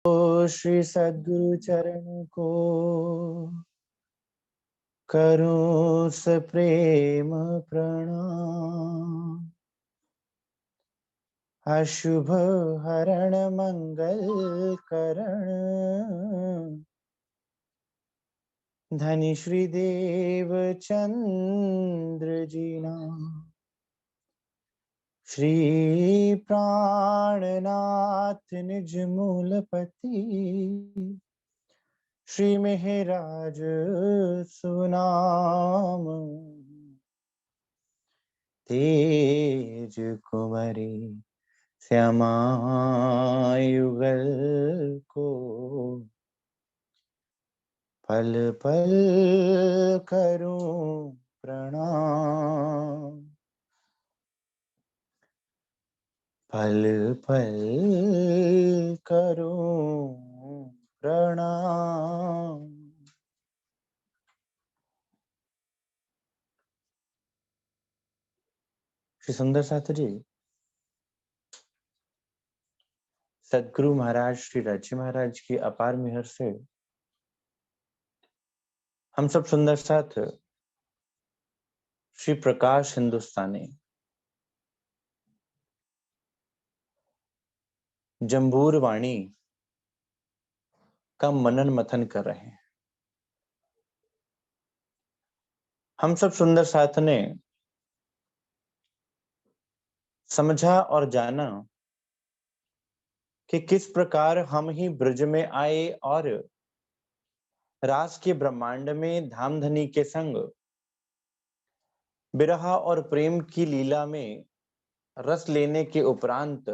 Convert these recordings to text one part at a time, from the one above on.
श्री सद्गुरु चरण को करूं सप्रेम प्रणाम। अशुभ हरण मंगल करण धनी श्री देव चंद्र जीना। श्री प्राणनाथ निज मूलपति श्री मेहराज सुनाम। तेज कुमरी श्यामा युगल को पल पल करूं प्रणाम। पल पल करूं प्रणाम। श्री सुंदर साथ जी, सदगुरु महाराज श्री राज्य महाराज की अपार मेहर से हम सब सुंदर साथ श्री प्रकाश हिंदुस्तानी जंबूर वाणी का मनन मथन कर रहे हैं। हम सब सुंदर साथ ने समझा और जाना कि किस प्रकार हम ही ब्रज में आए और रास के ब्रह्मांड में धामधनी के संग बिरहा और प्रेम की लीला में रस लेने के उपरांत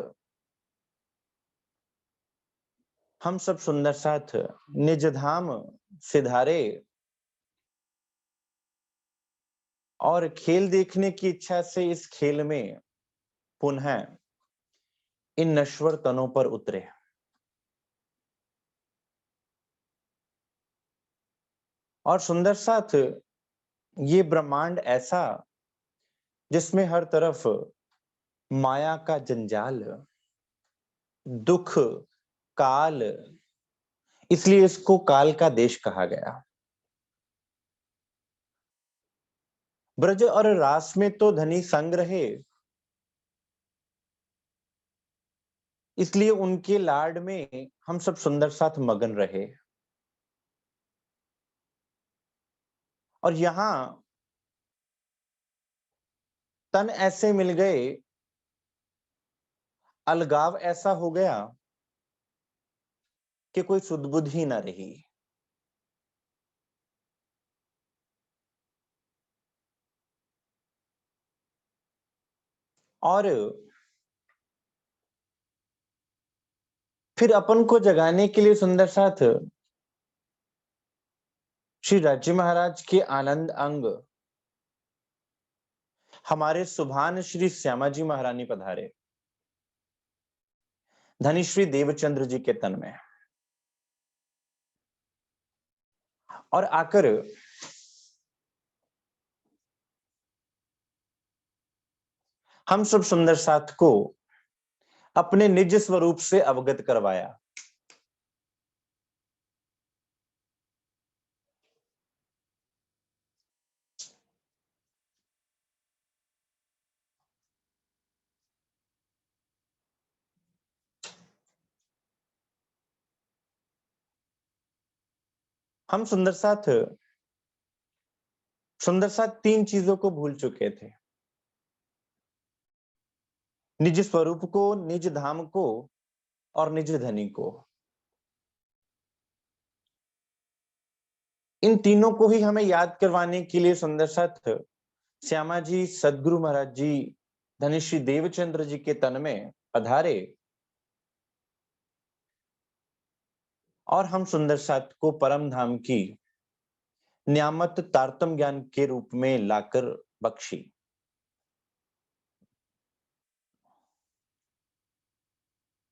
हम सब सुंदर साथ निज धाम सिधारे और खेल देखने की इच्छा से इस खेल में पुनः इन नश्वर तनों पर उतरे। और सुंदर साथ ये ब्रह्मांड ऐसा जिसमें हर तरफ माया का जंजाल, दुख, काल, इसलिए इसको काल का देश कहा गया। ब्रज और रास में तो धनी संग रहे, इसलिए उनके लाड में हम सब सुंदर साथ मगन रहे। और यहां तन ऐसे मिल गए, अलगाव ऐसा हो गया कि कोई सुध-बुध ही ना रही। और फिर अपन को जगाने के लिए सुंदर साथ श्री राज्य महाराज के आनंद अंग हमारे सुभान श्री श्यामा जी महारानी पधारे धनी श्री देवचंद्र जी के तन में, और आकर हम सब सुंदर साथ को अपने निज स्वरूप से अवगत करवाया। हम सुंदर साथ तीन चीजों को भूल चुके थे: निज स्वरूप को, निज धाम को और निज धनी को। इन तीनों को ही हमें याद करवाने के लिए सुंदर साथ श्यामा जी सदगुरु महाराज जी धनी श्री देवचंद्र जी के तन में पधारे और हम सुंदर साथ को परम धाम की न्यामत तारतम ज्ञान के रूप में लाकर बख्शी।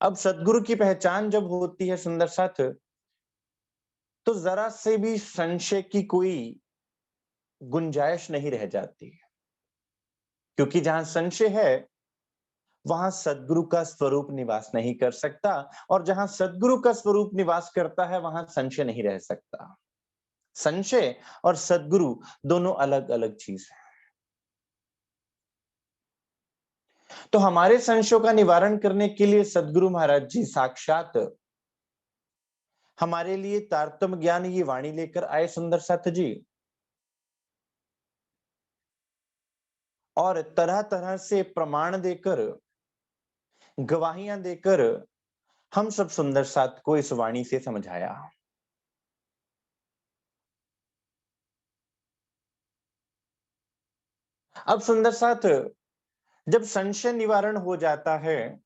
अब सदगुरु की पहचान जब होती है सुंदर साथ, तो जरा से भी संशय की कोई गुंजाइश नहीं रह जाती, क्योंकि जहां संशय है वहां सद्गुरु का स्वरूप निवास नहीं कर सकता, और जहां सद्गुरु का स्वरूप निवास करता है वहां संशय नहीं रह सकता। संशय और सद्गुरु दोनों अलग अलग चीज है। तो हमारे संशयों का निवारण करने के लिए सद्गुरु महाराज जी साक्षात हमारे लिए तारतम्य ज्ञान ये वाणी लेकर आए सुंदर साथ जी, और तरह तरह से प्रमाण देकर, गवाहियां देकर हम सब सुंदर साथ को इस वाणी से समझाया। अब सुंदर साथ जब संशय निवारण हो जाता है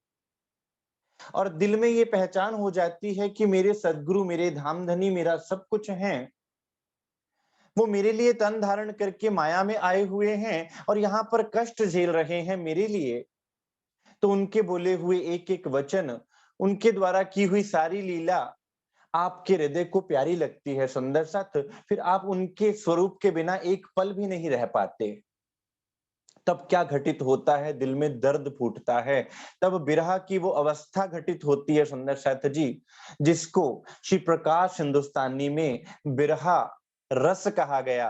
और दिल में ये पहचान हो जाती है कि मेरे सद्गुरु, मेरे धामधनी, मेरा सब कुछ है, वो मेरे लिए तन धारण करके माया में आए हुए हैं और यहाँ पर कष्ट झेल रहे हैं मेरे लिए, तो उनके बोले हुए एक एक वचन, उनके द्वारा की हुई सारी लीला आपके हृदय को प्यारी लगती है सुंदर साथ। फिर आप उनके स्वरूप के बिना एक पल भी नहीं रह पाते। तब क्या घटित होता है, दिल में दर्द फूटता है, तब विरह की वो अवस्था घटित होती है सुंदर साथ जी, जिसको श्री प्रकाश हिंदुस्तानी में विरह रस कहा गया।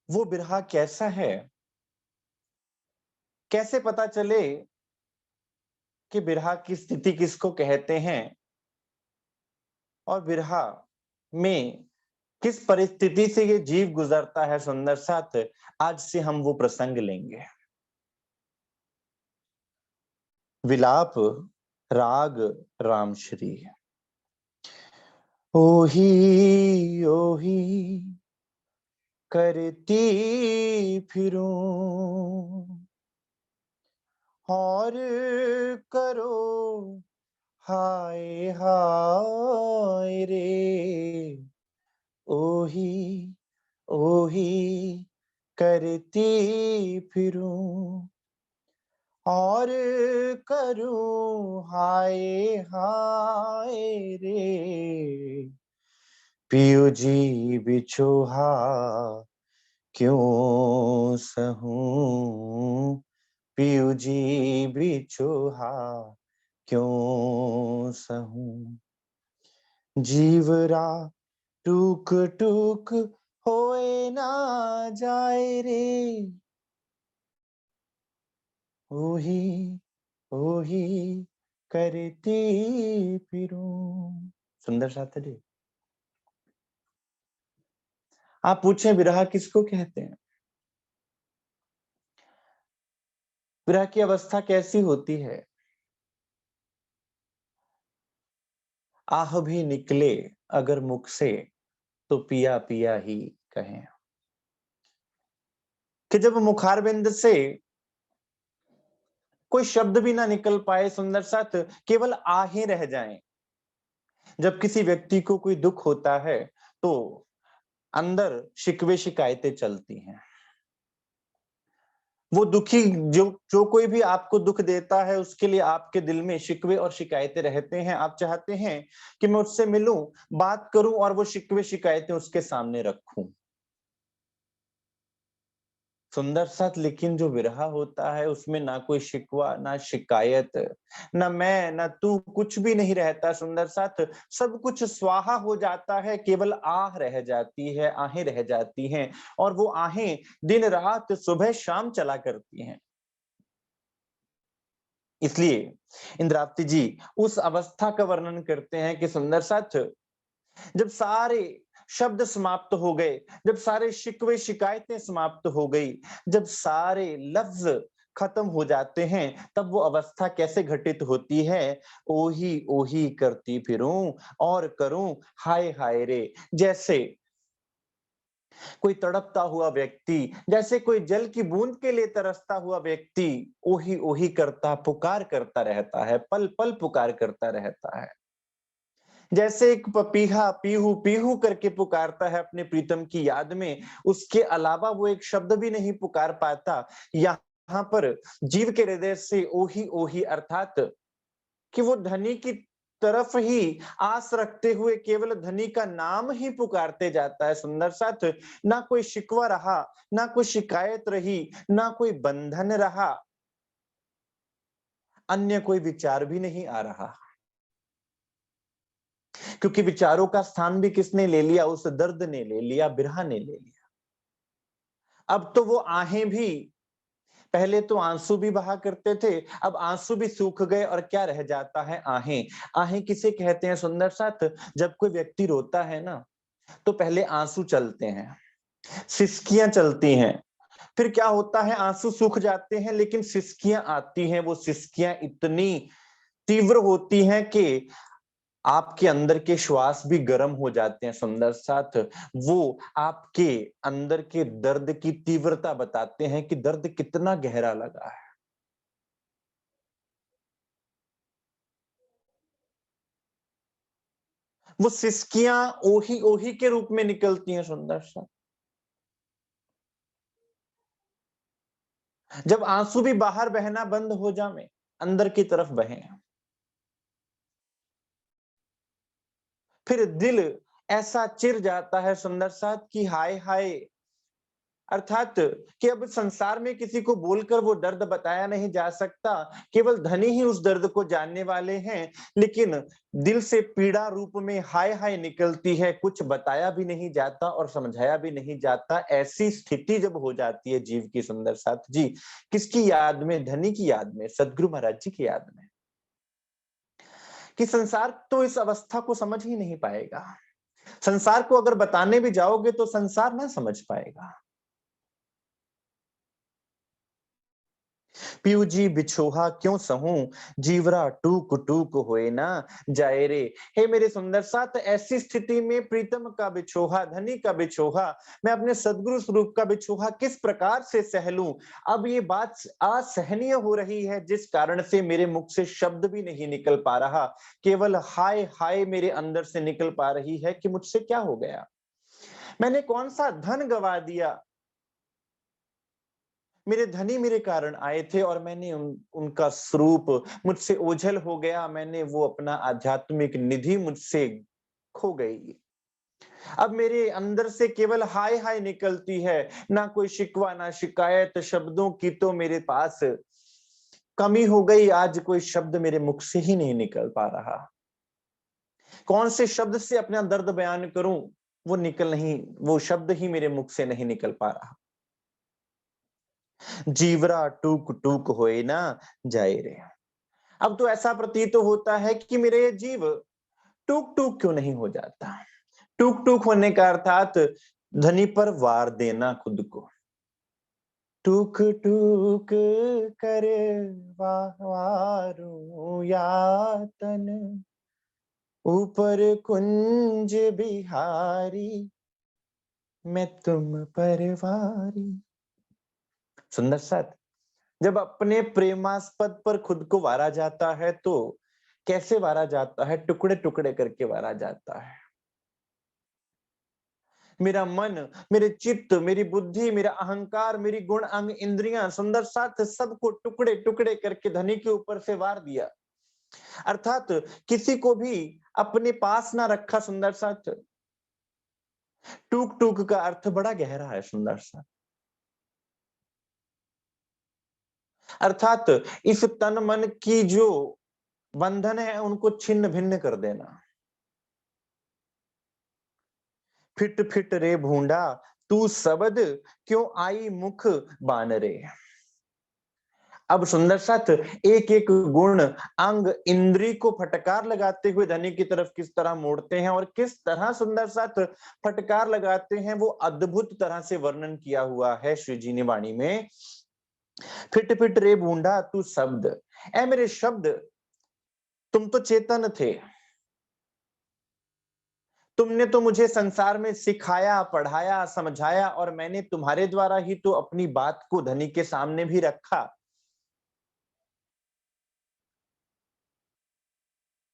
वो विरह कैसा है, कैसे पता चले कि विरह की स्थिति किसको कहते हैं, और विरह में किस परिस्थिति से ये जीव गुजरता है सुंदर साथ, आज से हम वो प्रसंग लेंगे। विलाप राग रामश्री। ओही ओही करती फिरूं, और करो हाय हाय रे। ओही ओही करती फिरूं, और करूं हाय हाय रे। पियो जी बिछोहा क्यों सहूं, पियो जी बिछोहा क्यों सहूं। जीवरा टूक टूक होए ना जाए रे। ओही ओही करती फिरूं। सुंदर साथ जी, आप पूछें विरह किसको कहते हैं, विरह की अवस्था कैसी होती है। आह भी निकले अगर मुख से तो पिया पिया ही कहें, कि जब मुखारबिंद से कोई शब्द भी ना निकल पाए सुंदर साथ, केवल आहें रह जाएं। जब किसी व्यक्ति को कोई दुख होता है तो अंदर शिकवे शिकायतें चलती हैं। वो दुखी, जो जो कोई भी आपको दुख देता है उसके लिए आपके दिल में शिकवे और शिकायतें रहते हैं। आप चाहते हैं कि मैं उससे मिलूं, बात करूं और वो शिकवे शिकायतें उसके सामने रखूं सुंदर साथ। लेकिन जो विरह होता है उसमें ना कोई शिकवा, ना शिकायत, ना मैं ना तू, कुछ भी नहीं रहता सुंदर साथ। सब कुछ स्वाहा हो जाता है, केवल आह रह जाती है, आहें रह जाती हैं, और वो आहें दिन रात सुबह शाम चला करती हैं। इसलिए इंद्रावती जी उस अवस्था का वर्णन करते हैं कि सुंदर साथ जब सारे शब्द समाप्त हो गए, जब सारे शिकवे शिकायतें समाप्त हो गई, जब सारे लफ्ज खत्म हो जाते हैं, तब वो अवस्था कैसे घटित होती है। ओही ओही करती फिरूं और करूं हाय हाय रे। जैसे कोई तड़पता हुआ व्यक्ति, जैसे कोई जल की बूंद के लिए तरसता हुआ व्यक्ति ओही ओही करता पुकार करता रहता है, पल पल पुकार करता रहता है। जैसे एक पपीहा पीहू पीहू करके पुकारता है अपने प्रीतम की याद में, उसके अलावा वो एक शब्द भी नहीं पुकार पाता। यहाँ पर जीव के हृदय से ओही ओही अर्थात कि वो धनी की तरफ ही आस रखते हुए केवल धनी का नाम ही पुकारते जाता है। सुंदर साथ, ना कोई शिकवा रहा, ना कोई शिकायत रही, ना कोई बंधन रहा, अन्य कोई विचार भी नहीं आ रहा, क्योंकि विचारों का स्थान भी किसने ले लिया? उस दर्द ने ले लिया, बिरहा ने ले लिया। अब तो वो आहें भी, पहले तो आंसू भी बहा करते थे, अब आंसू भी सूख गए और क्या रह जाता है? आहें। आहें किसे कहते हैं सुंदर साथ? जब कोई व्यक्ति रोता है ना, तो पहले आंसू चलते हैं, सिसकियां चलती हैं, फिर क्या होता है? आंसू सूख जाते हैं, लेकिन सिसकियां आती हैं। वो सिसकियां इतनी तीव्र होती हैं कि आपके अंदर के श्वास भी गर्म हो जाते हैं। सुंदर साथ, वो आपके अंदर के दर्द की तीव्रता बताते हैं कि दर्द कितना गहरा लगा है। वो सिसकियां ओही ओही के रूप में निकलती हैं। सुंदर साथ, जब आंसू भी बाहर बहना बंद हो जाए, अंदर की तरफ बहे, फिर दिल ऐसा चिर जाता है सुंदर साथ कि हाय हाय, अर्थात कि अब संसार में किसी को बोलकर वो दर्द बताया नहीं जा सकता, केवल धनी ही उस दर्द को जानने वाले हैं। लेकिन दिल से पीड़ा रूप में हाय हाय निकलती है, कुछ बताया भी नहीं जाता और समझाया भी नहीं जाता। ऐसी स्थिति जब हो जाती है जीव की सुंदर साथ जी, किसकी याद में? धनी की याद में, सदगुरु महाराज जी की याद में, कि संसार तो इस अवस्था को समझ ही नहीं पाएगा। संसार को अगर बताने भी जाओगे तो संसार ना समझ पाएगा। पीयू जी बिछोहा क्यों सहूं, जीवरा टूक टूक होए ना जाए रे। हे मेरे सुंदर साथ, ऐसी स्थिति में प्रीतम का बिछोहा, धनी का बिछोहा, मैं अपने सदगुरु स्वरूप का बिछोहा किस प्रकार से सह लूं? अब ये बात असहनीय हो रही है, जिस कारण से मेरे मुख से शब्द भी नहीं निकल पा रहा, केवल हाय हाय मेरे अंदर से निकल पा रही है कि मुझसे क्या हो गया, मैंने कौन सा धन गवा दिया? मेरे धनी मेरे कारण आए थे और मैंने उनका स्वरूप मुझसे ओझल हो गया, मैंने वो अपना आध्यात्मिक निधि मुझसे खो गई। अब मेरे अंदर से केवल हाय हाय निकलती है, ना कोई शिकवा ना शिकायत, शब्दों की तो मेरे पास कमी हो गई, आज कोई शब्द मेरे मुख से ही नहीं निकल पा रहा। कौन से शब्द से अपना दर्द बयान करूं? वो निकल नहीं, वो शब्द ही मेरे मुख से नहीं निकल पा रहा। जीवरा टूक टूक होए ना जाए रे। अब तो ऐसा प्रतीत तो होता है कि मेरे ये जीव टूक टूक क्यों नहीं हो जाता? टूक टूक होने का अर्थात धनी पर वार देना खुद को। टूक टूक कर वारूं यातन, ऊपर कुंज बिहारी, मैं तुम परवारी। सुंदर साथ, जब अपने प्रेमास्पद पर खुद को वारा जाता है तो कैसे वारा जाता है? टुकड़े टुकड़े करके वारा जाता है। मेरा मन, मेरे चित्त, मेरी बुद्धि, मेरा अहंकार, मेरी गुण अंग इंद्रियां, सुंदर साथ, सबको टुकड़े टुकड़े करके धनी के ऊपर से वार दिया। अर्थात किसी को भी अपने पास ना रखा। सुंदर साथ, टूक टूक का अर्थ बड़ा गहरा है। सुंदर सा अर्थात इस तन मन की जो बंधन है उनको छिन्न भिन्न कर देना। फिट फिट रे भूंडा, तू सबद क्यों आई मुख बान रे। अब सुंदर साथ, एक एक गुण अंग इंद्री को फटकार लगाते हुए धनी की तरफ किस तरह मोड़ते हैं और किस तरह सुंदर साथ फटकार लगाते हैं, वो अद्भुत तरह से वर्णन किया हुआ है श्री जी ने वाणी में। फिट फिट रे बूंडा तू शब्द, ऐ मेरे शब्द, तुम तो चेतन थे, तुमने तो मुझे संसार में सिखाया, पढ़ाया, समझाया और मैंने तुम्हारे द्वारा ही तो अपनी बात को धनी के सामने भी रखा।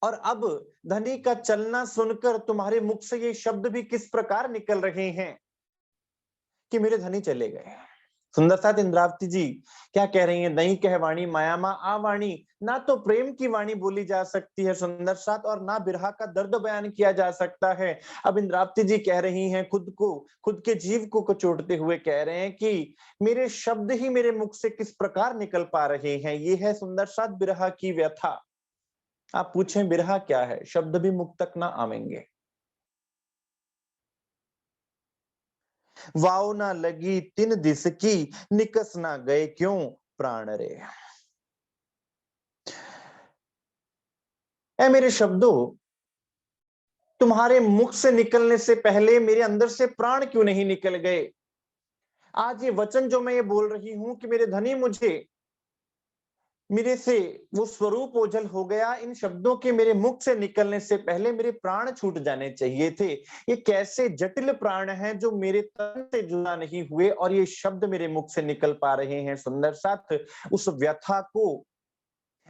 और अब धनी का चलना सुनकर तुम्हारे मुख से ये शब्द भी किस प्रकार निकल रहे हैं कि मेरे धनी चले गए। सुंदर साथ इंद्रावती जी क्या कह रही हैं? नहीं कहवाणी माया मा आवाणी, ना तो प्रेम की वाणी बोली जा सकती है सुंदर साथ, और ना बिरहा का दर्द बयान किया जा सकता है। अब इंद्रावती जी कह रही हैं खुद को, खुद के जीव को कचोटते हुए कह रहे हैं कि मेरे शब्द ही मेरे मुख से किस प्रकार निकल पा रहे हैं। ये है सुंदर साथ बिरहा की व्यथा। आप पूछें बिरहा क्या है? शब्द भी मुख तक ना आवेंगे। वाव ना लगी तिन दिस की, निकस ना गए क्यों प्राण रे। ऐ मेरे शब्दों, तुम्हारे मुख से निकलने से पहले मेरे अंदर से प्राण क्यों नहीं निकल गए? आज ये वचन जो मैं ये बोल रही हूं कि मेरे धनी मुझे, मेरे से वो स्वरूप ओझल हो गया, इन शब्दों के मेरे मुख से निकलने से पहले मेरे प्राण छूट जाने चाहिए थे। ये कैसे जटिल प्राण हैं जो मेरे तन से जुड़ा नहीं हुए और ये शब्द मेरे मुख से निकल पा रहे हैं। सुंदर साथ उस व्यथा को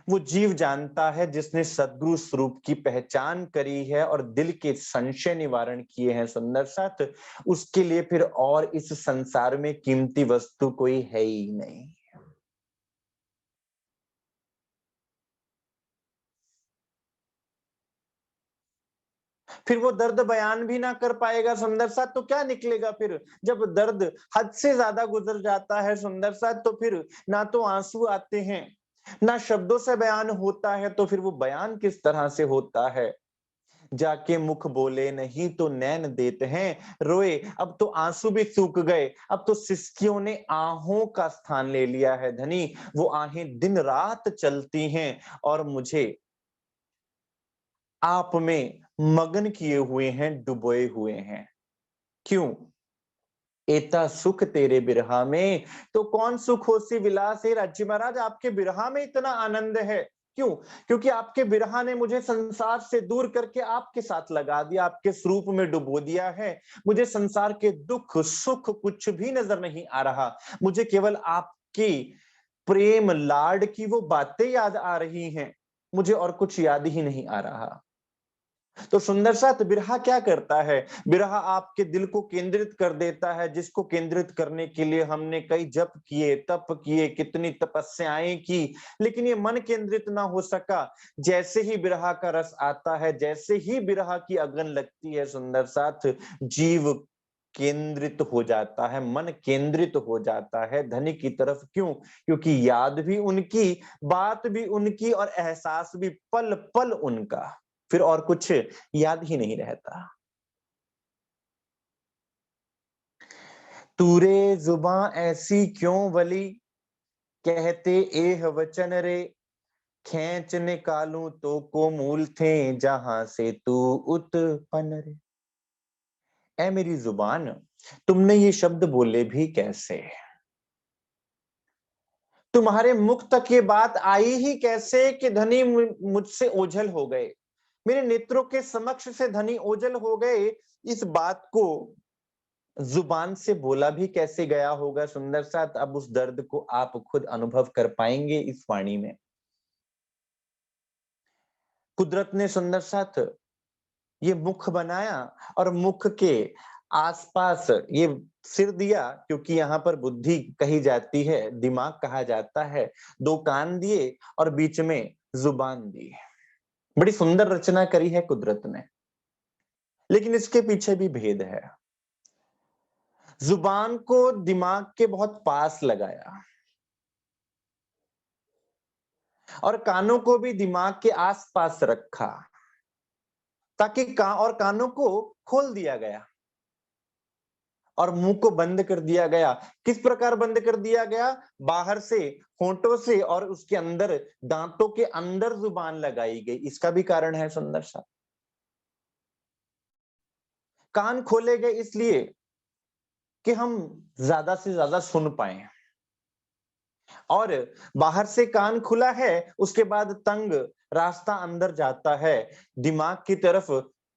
वो जीव जानता है जिसने सद्गुरु स्वरूप की पहचान करी है और दिल के संशय निवारण किए हैं। सुंदर साथ उसके लिए फिर और इस संसार में कीमती वस्तु कोई है ही नहीं। फिर वो दर्द बयान भी ना कर पाएगा सुंदर साथ, तो क्या निकलेगा फिर? जब दर्द हद से ज्यादा गुजर जाता है सुंदर साथ, तो फिर ना तो आंसू आते हैं, ना शब्दों से बयान होता है, तो फिर वो बयान किस तरह से होता है? जाके मुख बोले नहीं तो नैन देते हैं रोए, अब तो आंसू भी सूख गए, अब तो सिसकियों ने आहों का स्थान ले लिया है धनी। वो आहें दिन रात चलती हैं और मुझे आप में मगन किए हुए हैं, डुबोए हुए हैं। क्यों? एता सुख तेरे बिरहा में, तो कौन सुख होसी विलास है। राज्य महाराज, आपके बिरहा में इतना आनंद है। क्यों? क्योंकि आपके बिरहा ने मुझे संसार से दूर करके आपके साथ लगा दिया, आपके स्वरूप में डुबो दिया है। मुझे संसार के दुख सुख कुछ भी नजर नहीं आ रहा, मुझे केवल आपकी प्रेम लाड की वो बातें याद आ रही हैं, मुझे और कुछ याद ही नहीं आ रहा। तो सुंदर साथ बिरहा क्या करता है? बिरहा आपके दिल को केंद्रित कर देता है, जिसको केंद्रित करने के लिए हमने कई जप किए, तप किए, कितनी तपस्याएं की, लेकिन ये मन केंद्रित ना हो सका। जैसे ही बिरहा का रस आता है, जैसे ही बिरहा की अगन लगती है सुंदर साथ, जीव केंद्रित हो जाता है, मन केंद्रित हो जाता है धनी की तरफ। क्यों? क्योंकि याद भी उनकी, बात भी उनकी और एहसास भी पल पल उनका, फिर और कुछ याद ही नहीं रहता। तूरे जुबां ऐसी क्यों वली, कहते एह वचन रे, खींच निकालूं तो को मूल थे, जहां से तू उत्पन्न रे। ऐ मेरी जुबान, तुमने ये शब्द बोले भी कैसे? तुम्हारे मुख तक ये बात आई ही कैसे कि धनी मुझसे ओझल हो गए, मेरे नेत्रों के समक्ष से धनी ओझल हो गए? इस बात को जुबान से बोला भी कैसे गया होगा सुंदर साथ? अब उस दर्द को आप खुद अनुभव कर पाएंगे इस वाणी में। कुदरत ने सुंदर साथ ये मुख बनाया और मुख के आसपास ये सिर दिया, क्योंकि यहाँ पर बुद्धि कही जाती है, दिमाग कहा जाता है। दो कान दिए और बीच में जुबान दी। बड़ी सुंदर रचना करी है कुदरत ने, लेकिन इसके पीछे भी भेद है। जुबान को दिमाग के बहुत पास लगाया और कानों को भी दिमाग के आसपास रखा, ताकि कानों को खोल दिया गया और मुंह को बंद कर दिया गया। किस प्रकार बंद कर दिया गया? बाहर से होंठों से और उसके अंदर दांतों के अंदर जुबान लगाई गई। इसका भी कारण है सुंदर सा। कान खोले गए इसलिए कि हम ज्यादा से ज्यादा सुन पाए, और बाहर से कान खुला है, उसके बाद तंग रास्ता अंदर जाता है दिमाग की तरफ,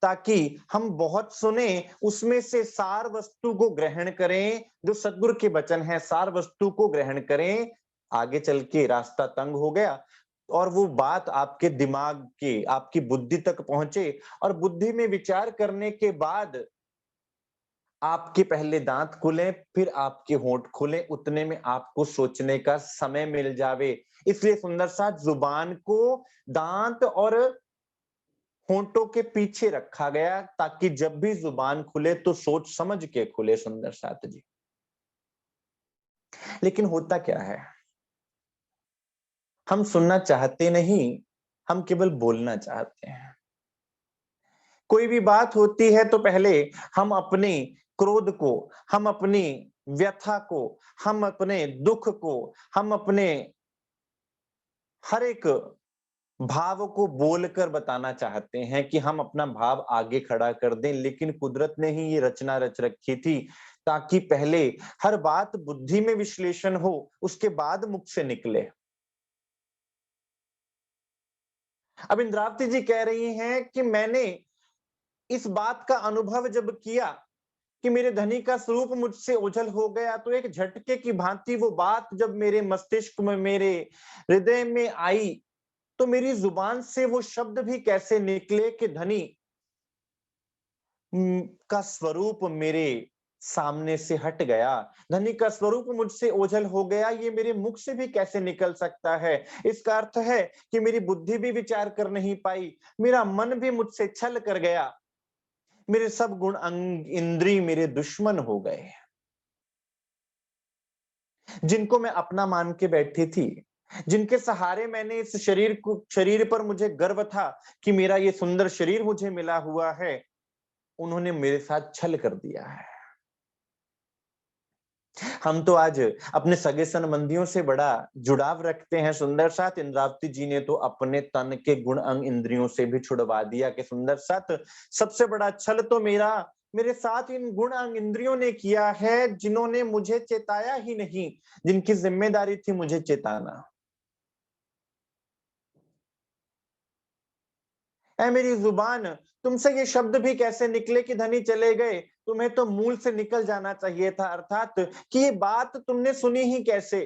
ताकि हम बहुत सुने, उसमें से सार वस्तु को ग्रहण करें, जो सद्गुरु के वचन है, सार वस्तु को ग्रहण करें। आगे चल के रास्ता तंग हो गया और वो बात आपके दिमाग की, आपकी बुद्धि तक पहुंचे, और बुद्धि में विचार करने के बाद आपके पहले दांत खुले, फिर आपके होंठ खुले, उतने में आपको सोचने का समय मिल जावे। इसलिए सुंदर साथ जुबान को दांत और होंठों के पीछे रखा गया, ताकि जब भी जुबान खुले तो सोच समझ के खुले, सुंदर साथ जी। लेकिन होता क्या है, हम सुनना चाहते नहीं, हम केवल बोलना चाहते हैं। कोई भी बात होती है तो पहले हम अपने क्रोध को, हम अपनी व्यथा को, हम अपने दुख को, हम अपने हर एक भाव को बोलकर बताना चाहते हैं कि हम अपना भाव आगे खड़ा कर दें, लेकिन कुदरत ने ही ये रचना रच रखी थी, ताकि पहले हर बात बुद्धि में विश्लेषण हो, उसके बाद मुख से निकले। अब इंद्रावती जी कह रही हैं कि मैंने इस बात का अनुभव जब किया कि मेरे धनी का स्वरूप मुझसे ओझल हो गया, तो एक झटके की भांति वो बात जब मेरे मस्तिष्क में, मेरे हृदय में आई, तो मेरी जुबान से वो शब्द भी कैसे निकले कि धनी का स्वरूप मेरे सामने से हट गया, धनी का स्वरूप मुझसे ओझल हो गया, ये मेरे मुख से भी कैसे निकल सकता है। इसका अर्थ है कि मेरी बुद्धि भी विचार कर नहीं पाई, मेरा मन भी मुझसे छल कर गया, मेरे सब गुण अंग इंद्री मेरे दुश्मन हो गए, जिनको मैं अपना मान के बैठी थी, जिनके सहारे मैंने इस शरीर पर मुझे गर्व था कि मेरा ये सुंदर शरीर मुझे मिला हुआ है, उन्होंने मेरे साथ छल कर दिया है। हम तो आज अपने सगे संबंधियों से बड़ा जुड़ाव रखते हैं सुंदर साथ, इंद्रावती जी ने तो अपने तन के गुण अंग इंद्रियों से भी छुड़वा दिया कि सुंदर साथ, सबसे बड़ा छल तो मेरे साथ इन गुण अंग इंद्रियों ने किया है, जिन्होंने मुझे चेताया ही नहीं, जिनकी जिम्मेदारी थी मुझे चेताना। ऐ मेरी जुबान, तुमसे ये शब्द भी कैसे निकले कि धनी चले गए, तुम्हें तो मूल से निकल जाना चाहिए था, अर्थात कि ये बात तुमने सुनी ही कैसे,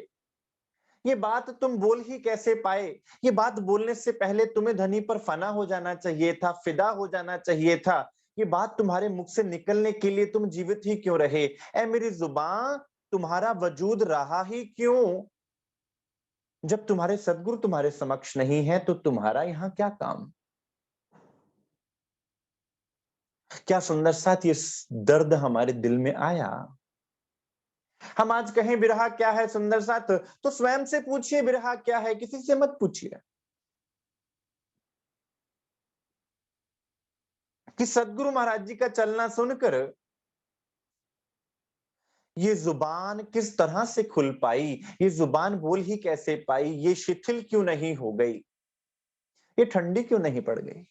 ये बात तुम बोल ही कैसे पाए, ये बात बोलने से पहले तुम्हें धनी पर फना हो जाना चाहिए था, फिदा हो जाना चाहिए था, ये बात तुम्हारे मुख से निकलने के लिए तुम जीवित ही क्यों रहे। ऐ मेरी जुबान, तुम्हारा वजूद रहा ही क्यों, जब तुम्हारे सद्गुरु तुम्हारे समक्ष नहीं है तो तुम्हारा यहाँ क्या काम। क्या सुंदर साथ ये दर्द हमारे दिल में आया। हम आज कहें बिरहा क्या है सुंदर साथ, तो स्वयं से पूछिए बिरहा क्या है, किसी से मत पूछिए। कि सदगुरु महाराज जी का चलना सुनकर ये जुबान किस तरह से खुल पाई, ये जुबान बोल ही कैसे पाई, ये शिथिल क्यों नहीं हो गई, ये ठंडी क्यों नहीं पड़ गई।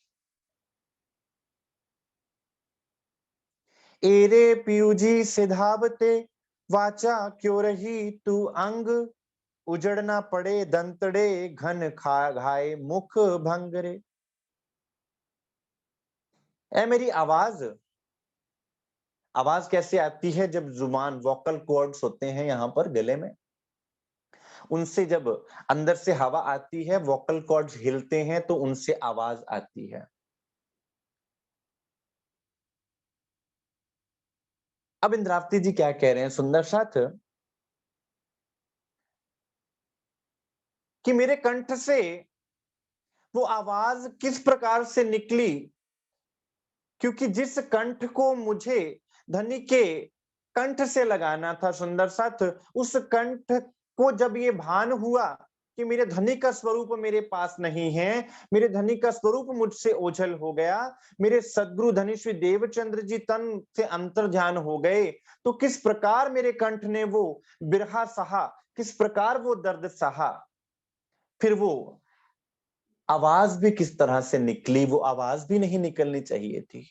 एरे पीयूजी सिधावते, वाचा क्यों रही तू अंग, उजड़ना पड़े दंतड़े घन खा घाय मुख भंगरे। ए मेरी आवाज, आवाज कैसे आती है, जब जुबान वोकल कॉर्ड्स होते हैं यहाँ पर गले में, उनसे जब अंदर से हवा आती है, वोकल कॉर्ड्स हिलते हैं तो उनसे आवाज आती है। अब इंद्रावती जी क्या कह रहे हैं सुंदर साथ, कि मेरे कंठ से वो आवाज किस प्रकार से निकली, क्योंकि जिस कंठ को मुझे धनी के कंठ से लगाना था सुंदर साथ, उस कंठ को जब ये भान हुआ कि मेरे धनी का स्वरूप मेरे पास नहीं है, मेरे धनी का स्वरूप मुझसे ओझल हो गया, मेरे सद्गुरु धनी श्री देवचंद्र जी तन से अंतर ध्यान हो गए, तो किस प्रकार मेरे कंठ ने वो बिरहा सहा, किस प्रकार वो दर्द सहा, फिर वो आवाज भी किस तरह से निकली, वो आवाज भी नहीं निकलनी चाहिए थी।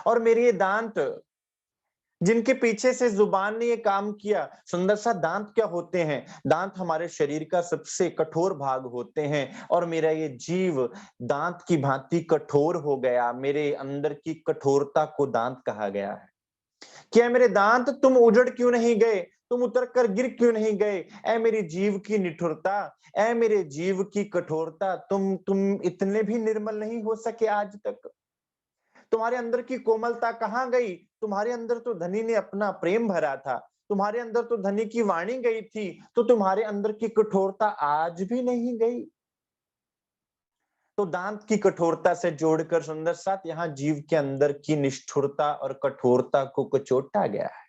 और मेरे ये दांत, जिनके पीछे से जुबान ने ये काम किया, सुंदर सा दांत क्या होते हैं, दांत हमारे शरीर का सबसे कठोर भाग होते हैं, और मेरा ये जीव दांत की भांति कठोर हो गया, मेरे अंदर की कठोरता को दांत कहा गया है। क्या मेरे दांत, तुम उजड़ क्यों नहीं गए, तुम उतर कर गिर क्यों नहीं गए, ऐ मेरे जीव की निठुरता, ऐ मेरे जीव की कठोरता, तुम इतने भी निर्मल नहीं हो सके आज तक, तुम्हारे अंदर की कोमलता कहाँ गई? तुम्हारे अंदर तो धनी ने अपना प्रेम भरा था, तुम्हारे अंदर तो धनी की वाणी गई थी, तो तुम्हारे अंदर की कठोरता आज भी नहीं गई। तो दांत की कठोरता से जोड़कर सुंदर साथ यहाँ जीव के अंदर की निष्ठुरता और कठोरता को कचोटा गया है।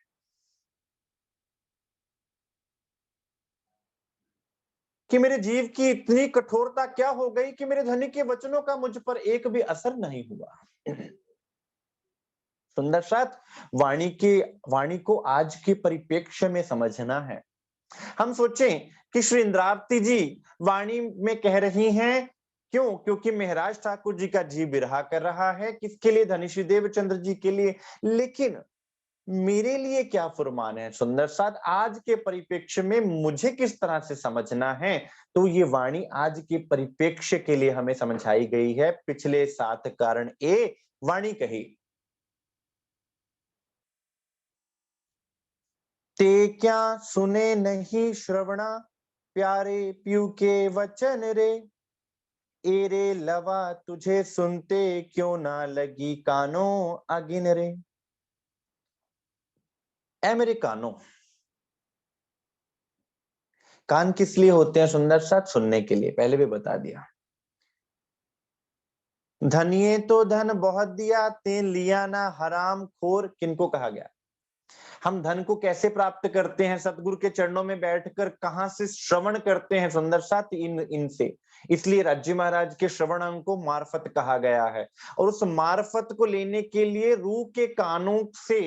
कि मेरे जीव की इतनी कठोरता क्या हो गई कि मेरे धनी के वचनों का मुझ पर एक भी असर नहीं हुआ। सुंदर साथ वाणी को आज के परिप्रेक्ष्य में समझना है। हम सोचें कि श्री इंद्रावती जी वाणी में कह रही हैं, क्यों? क्योंकि महाराज ठाकुर जी का जी बिरहा कर रहा है, किसके लिए? धनी श्री देवचंद्र जी के लिए। लेकिन मेरे लिए क्या फुरमान है सुंदर साथ, आज के परिप्रेक्ष्य में मुझे किस तरह से समझना है? तो ये वाणी आज के परिप्रेक्ष्य के लिए हमें समझाई गई है। पिछले 7 कारण वाणी कही। ते क्या सुने नहीं श्रवणा, प्यारे प्यू के वचन रे, एरे लवा तुझे सुनते क्यों ना लगी कानों अगिन रे। ए मेरे कानों, कान किस लिए होते हैं सुंदर साथ? सुनने के लिए, पहले भी बता दिया। धनिये तो धन बहुत दिया, ते लिया ना हराम खोर, किनको कहा गया? हम धन को कैसे प्राप्त करते हैं? सतगुरु के चरणों में बैठकर। कहां से श्रवण करते हैं सुंदर साथ? इनसे। इसलिए राज्य महाराज के श्रवण अंग को मार्फत कहा गया है। और उस मार्फत को लेने के लिए रूह के कानों से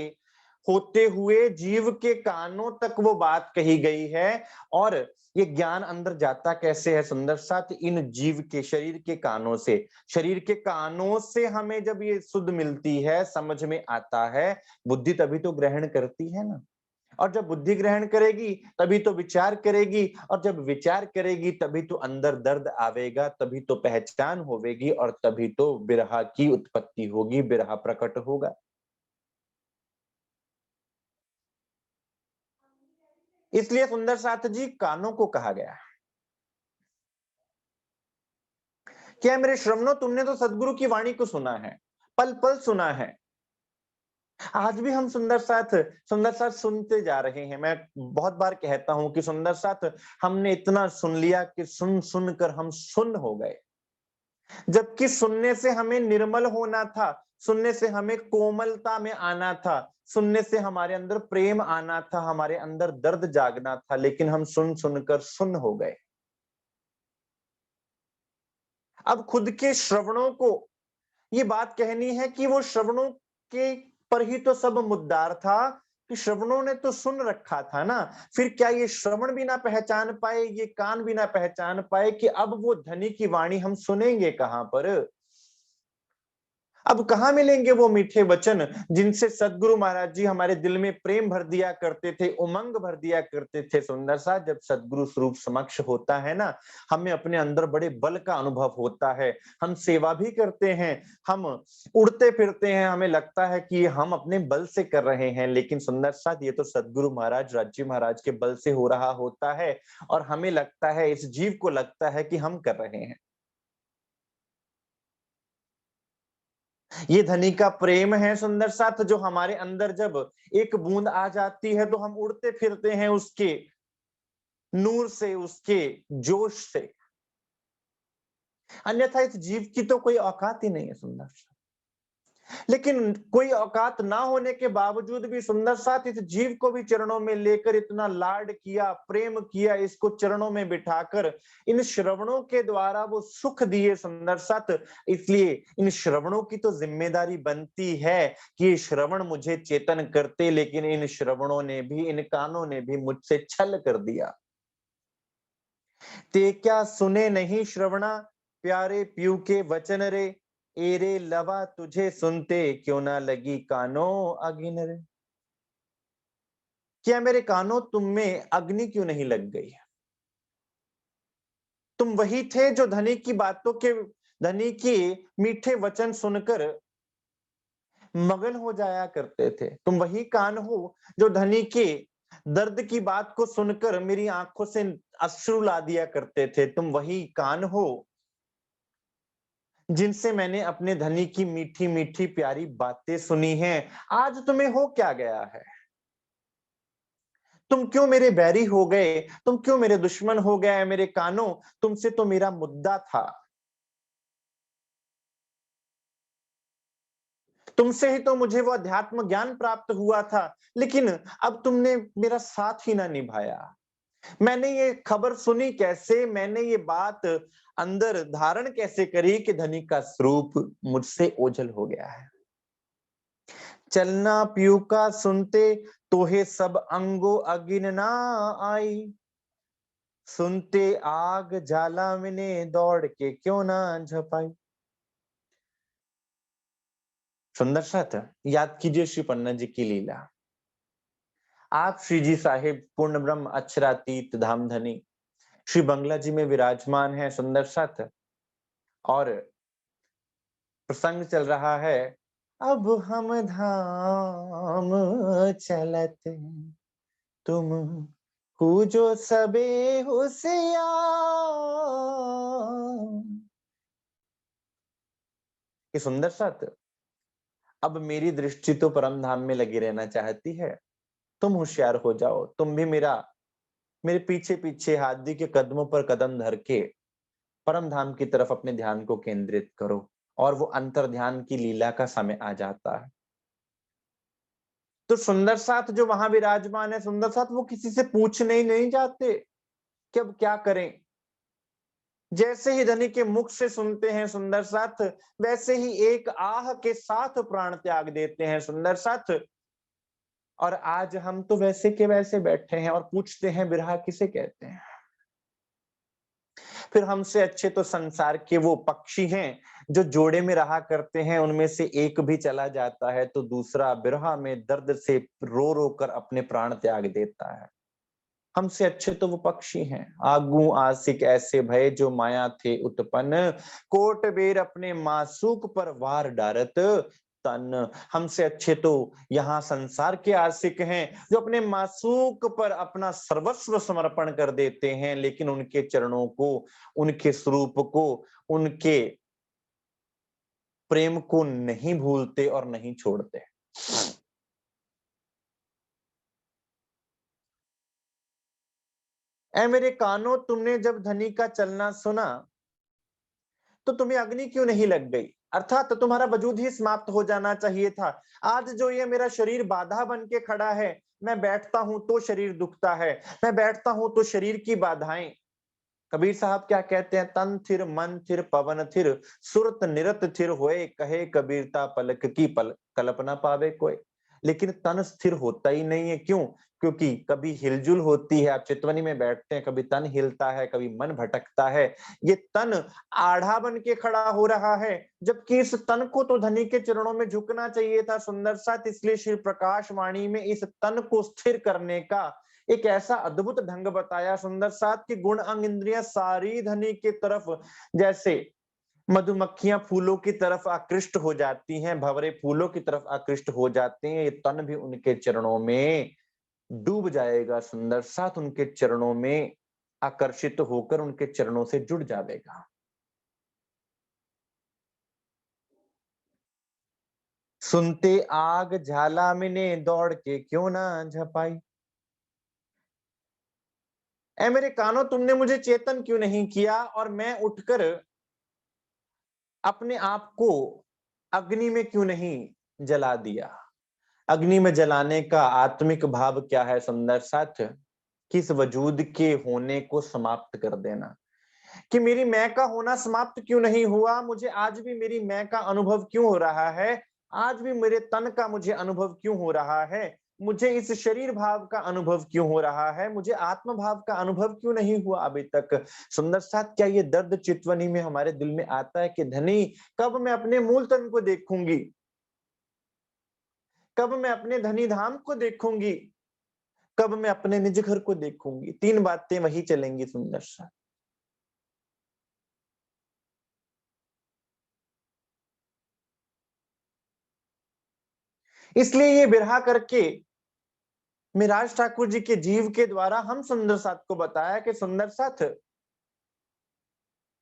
होते हुए जीव के कानों तक वो बात कही गई है। और ये ज्ञान अंदर जाता कैसे है सुंदर साथ? इन जीव के शरीर के कानों से। शरीर के कानों से हमें जब ये शुद्ध मिलती है, समझ में आता है, बुद्धि तभी तो ग्रहण करती है ना। और जब बुद्धि ग्रहण करेगी तभी तो विचार करेगी, और जब विचार करेगी तभी तो अंदर दर्द आवेगा, तभी तो पहचान होवेगी, और तभी तो बिरहा की उत्पत्ति होगी, बिरहा प्रकट होगा। इसलिए सुंदर साथ जी कानों को कहा गया। क्या मेरे श्रवणों, तुमने तो सदगुरु की वाणी को सुना है, पल पल सुना है। आज भी हम सुंदर साथ सुनते जा रहे हैं। मैं बहुत बार कहता हूं कि सुंदर साथ हमने इतना सुन लिया कि सुन सुनकर हम सुन हो गए। जबकि सुनने से हमें निर्मल होना था, सुनने से हमें कोमलता में आना था, सुनने से हमारे अंदर प्रेम आना था, हमारे अंदर दर्द जागना था, लेकिन हम सुन सुनकर सुन हो गए। अब खुद के श्रवणों को ये बात कहनी है कि वो श्रवणों के पर ही तो सब मुद्दार था, कि श्रवणों ने तो सुन रखा था ना। फिर क्या ये श्रवण भी ना पहचान पाए, ये कान भी ना पहचान पाए कि अब वो धनी की वाणी हम सुनेंगे कहां पर? अब कहाँ मिलेंगे वो मीठे वचन जिनसे सदगुरु महाराज जी हमारे दिल में प्रेम भर दिया करते थे, उमंग भर दिया करते थे। सुंदर सा जब सदगुरु स्वरूप समक्ष होता है ना, हमें अपने अंदर बड़े बल का अनुभव होता है। हम सेवा भी करते हैं, हम उड़ते फिरते हैं, हमें लगता है कि हम अपने बल से कर रहे हैं, लेकिन सुंदर सा ये तो सदगुरु महाराज राज्य महाराज के बल से हो रहा होता है। और हमें लगता है, इस जीव को लगता है कि हम कर रहे हैं। ये धनी का प्रेम है सुंदर साथ, जो हमारे अंदर जब एक बूंद आ जाती है तो हम उड़ते फिरते हैं उसके नूर से, उसके जोश से। अन्यथा इस जीव की तो कोई औकात ही नहीं है सुंदर सा। लेकिन कोई औकात ना होने के बावजूद भी सुंदर साथ इस जीव को भी चरणों में लेकर इतना लाड किया, प्रेम किया, इसको चरणों में बिठाकर इन श्रवणों के द्वारा वो सुख दिए सुंदर साथ। इसलिए इन श्रवणों की तो जिम्मेदारी बनती है कि ये श्रवण मुझे चेतन करते, लेकिन इन श्रवणों ने भी, इन कानों ने भी मुझसे छल कर दिया। ते क्या सुने नहीं श्रवणा, प्यारे प्यू के वचन रे, एरे लवा तुझे सुनते क्यों ना लगी कानों अगिन रे। क्या मेरे कानों तुम में अग्नि क्यों नहीं लग गई? तुम वही थे जो धनी की मीठे वचन सुनकर मगन हो जाया करते थे। तुम वही कान हो जो धनी के दर्द की बात को सुनकर मेरी आंखों से अश्रु ला दिया करते थे। तुम वही कान हो जिनसे मैंने अपने धनी की मीठी मीठी प्यारी बातें सुनी हैं, आज तुम्हें हो क्या गया है? तुम क्यों मेरे बैरी हो गए? तुम क्यों मेरे दुश्मन हो गए? मेरे कानों, तुमसे तो मेरा मुद्दा था। तुमसे ही तो मुझे वो अध्यात्म ज्ञान प्राप्त हुआ था, लेकिन अब तुमने मेरा साथ ही ना निभाया। मैंने ये खबर सुनी कैसे, मैंने ये बात अंदर धारण कैसे करी कि धनी का स्वरूप मुझसे ओझल हो गया है। चलना पीयू का सुनते, तोहे सब अंगो अगिन ना आई। सुनते आग जाला मिने, दौड़ के क्यों ना झपाई। सुंदर सा था। याद कीजिए श्री पन्ना जी की लीला। आप श्री जी साहिब पूर्ण ब्रह्म अक्षरातीत धाम धनी श्री बंगला जी में विराजमान है, सुंदर साथ। और प्रसंग चल रहा है, अब हम धाम चलत तुम पूजो सबे होशियार। ये सुंदर साथ। अब मेरी दृष्टि तो परम धाम में लगी रहना चाहती है, तुम होशियार हो जाओ, तुम भी मेरे पीछे पीछे हाथी के कदमों पर कदम धर के परम धाम की तरफ अपने ध्यान को केंद्रित करो। और वो अंतर ध्यान की लीला का समय आ जाता है। तो सुंदर साथ जो वहां विराजमान है, सुंदर साथ वो किसी से पूछने ही नहीं जाते कि अब क्या करें। जैसे ही धनी के मुख से सुनते हैं सुंदर साथ, वैसे ही एक आह के साथ प्राण त्याग देते हैं सुंदर साथ। और आज हम तो वैसे के वैसे बैठे हैं और पूछते हैं बिरहा किसे कहते हैं। फिर हमसे अच्छे तो संसार के वो पक्षी हैं जो जोड़े में रहा करते हैं, उनमें से एक भी चला जाता है तो दूसरा बिरहा में दर्द से रो रो कर अपने प्राण त्याग देता है। हमसे अच्छे तो वो पक्षी हैं। आगू आसिक ऐसे भय जो माया थे उत्पन्न, कोट बेर अपने मासूक पर वार डारत तन। हमसे अच्छे तो यहाँ संसार के आशिक हैं जो अपने मासूक पर अपना सर्वस्व समर्पण कर देते हैं, लेकिन उनके चरणों को, उनके स्वरूप को, उनके प्रेम को नहीं भूलते और नहीं छोड़ते। ऐ मेरे कानों, तुमने जब धनी का चलना सुना तो तुम्हें अग्नि क्यों नहीं लग गई? अर्थात तो तुम्हारा वजूद ही समाप्त हो जाना चाहिए था। आज जो ये मेरा शरीर बाधा बन के खड़ा है, मैं बैठता हूं तो शरीर दुखता है, मैं बैठता हूं तो शरीर की बाधाएं। कबीर साहब क्या कहते हैं, तन थिर मन थिर पवन थिर, सुरत निरत थिर होए, कहे कबीरता पलक की पल कल्पना पावे कोई। लेकिन तन स्थिर होता ही नहीं है, क्यों? क्योंकि कभी हिलजुल होती है, आप चितवनी में बैठते हैं, कभी तन हिलता है, कभी मन भटकता है। ये तन आढ़ा बन के खड़ा हो रहा है, जबकि इस तन को तो धनी के चरणों में झुकना चाहिए था सुंदर साथ। इसलिए श्री प्रकाश वाणी में इस तन को स्थिर करने का एक ऐसा अद्भुत ढंग बताया सुंदर साथ की गुण अंग इंद्रियां सारी धनी की तरफ, जैसे मधुमक्खियां फूलों की तरफ आकृष्ट हो जाती हैं, भंवरे फूलों की तरफ आकृष्ट हो जाते हैं, ये तन भी उनके चरणों में डूब जाएगा सुंदर साथ, उनके चरणों में आकर्षित होकर उनके चरणों से जुड़ जाएगा। सुनते आग झाला मिने, दौड़ के क्यों ना झपाई। ऐ मेरे कानों, तुमने मुझे चेतन क्यों नहीं किया और मैं उठकर अपने आप को अग्नि में क्यों नहीं जला दिया। अग्नि में जलाने का आत्मिक भाव क्या है सुंदर साथ? किस वजूद के होने को समाप्त कर देना। कि मेरी मैं का होना समाप्त क्यों नहीं हुआ, मुझे आज भी मेरी मैं का अनुभव क्यों हो रहा है, आज भी मेरे तन का मुझे अनुभव क्यों हो रहा है, मुझे इस शरीर भाव का अनुभव क्यों हो रहा है, मुझे आत्म भाव का अनुभव क्यों नहीं हुआ अभी तक। सुंदर साथ, क्या ये दर्द चितवनी में हमारे दिल में आता है कि धनी, कब मैं अपने मूल तन को देखूंगी, कब मैं अपने धनी धाम को देखूंगी, कब मैं अपने निज घर को देखूंगी। तीन बातें वही चलेंगी सुंदर सा। इसलिए ये बिरहा करके मिराज ठाकुर जी के जीव के द्वारा हम सुंदर साथ को बताया कि सुंदर साथ,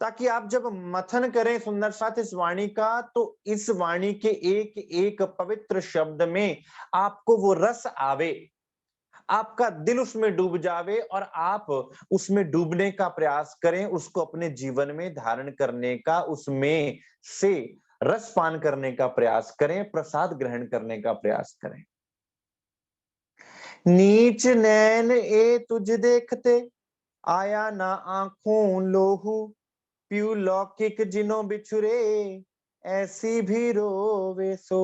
ताकि आप जब मथन करें सुंदर साथ इस वाणी का, तो इस वाणी के एक एक पवित्र शब्द में आपको वो रस आवे, आपका दिल उसमें डूब जावे और आप उसमें डूबने का प्रयास करें, उसको अपने जीवन में धारण करने का, उसमें से रस पान करने का प्रयास करें, प्रसाद ग्रहण करने का प्रयास करें। नीच नैन ए तुझ देखते, आया ना आंखों लोहू, प्यू लौकिक जिनो बिछुरे, ऐसी भी रोवे सो।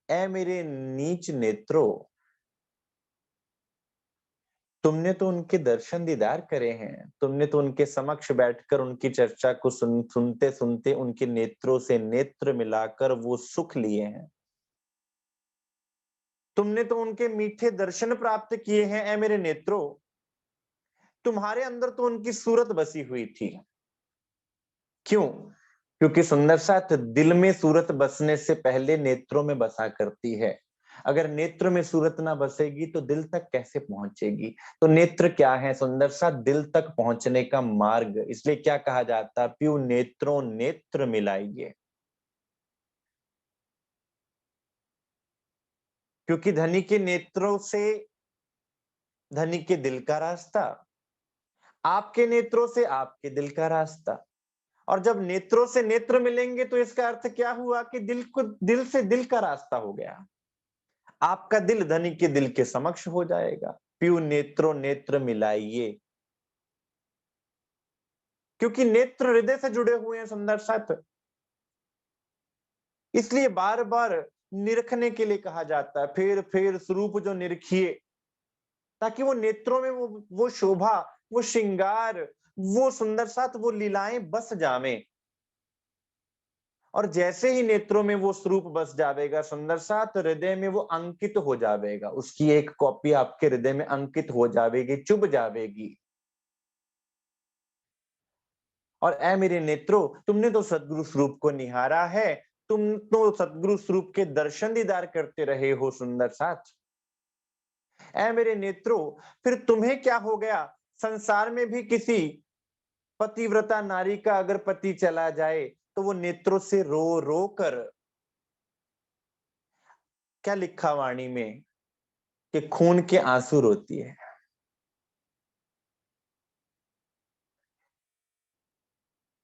ऐ मेरे नीच नेत्रों, तुमने तो उनके दर्शन दीदार करे हैं, तुमने तो उनके समक्ष बैठकर उनकी चर्चा को सुनते सुनते उनके नेत्रों से नेत्र मिलाकर वो सुख लिए हैं। तुमने तो उनके मीठे दर्शन प्राप्त किए हैं। ऐ मेरे नेत्रों, तुम्हारे अंदर तो उनकी सूरत बसी हुई थी। क्यों? क्योंकि सुंदर साथ दिल में सूरत बसने से पहले नेत्रों में बसा करती है। अगर नेत्र में सूरत ना बसेगी तो दिल तक कैसे पहुंचेगी? तो नेत्र क्या है सुंदर सा? दिल तक पहुंचने का मार्ग। इसलिए क्या कहा जाता है? प्यू नेत्रों नेत्र मिलाइए। क्योंकि धनी के नेत्रों से धनी के दिल का रास्ता, आपके नेत्रों से आपके दिल का रास्ता। और जब नेत्रों से नेत्र मिलेंगे तो इसका अर्थ क्या हुआ कि दिल से दिल का रास्ता हो गया। आपका दिल धनी के दिल के समक्ष हो जाएगा। प्यू नेत्रों नेत्र मिलाइए। क्योंकि नेत्र हृदय से जुड़े हुए हैं सुंदर साथ, इसलिए बार बार निरखने के लिए कहा जाता है। फिर स्वरूप जो निरखिए, ताकि वो नेत्रों में वो शोभा, वो श्रृंगार, वो सुंदर साथ वो लीलाएं बस जावे। और जैसे ही नेत्रों में वो स्वरूप बस जावेगा सुंदर साथ, हृदय में वो अंकित हो जावेगा, उसकी एक कॉपी आपके हृदय में अंकित हो जावेगी, चुभ जावेगी। और ऐ मेरे नेत्रों, तुमने तो सदगुरु स्वरूप को निहारा है, तुम तो सदगुरु स्वरूप के दर्शन दीदार करते रहे हो सुंदर साथ। ऐ मेरे नेत्रों, फिर तुम्हें क्या हो गया? संसार में भी किसी पतिव्रता नारी का अगर पति चला जाए तो वो नेत्रों से रो रो कर, क्या लिखा वाणी में, कि खून के आंसू रोती है।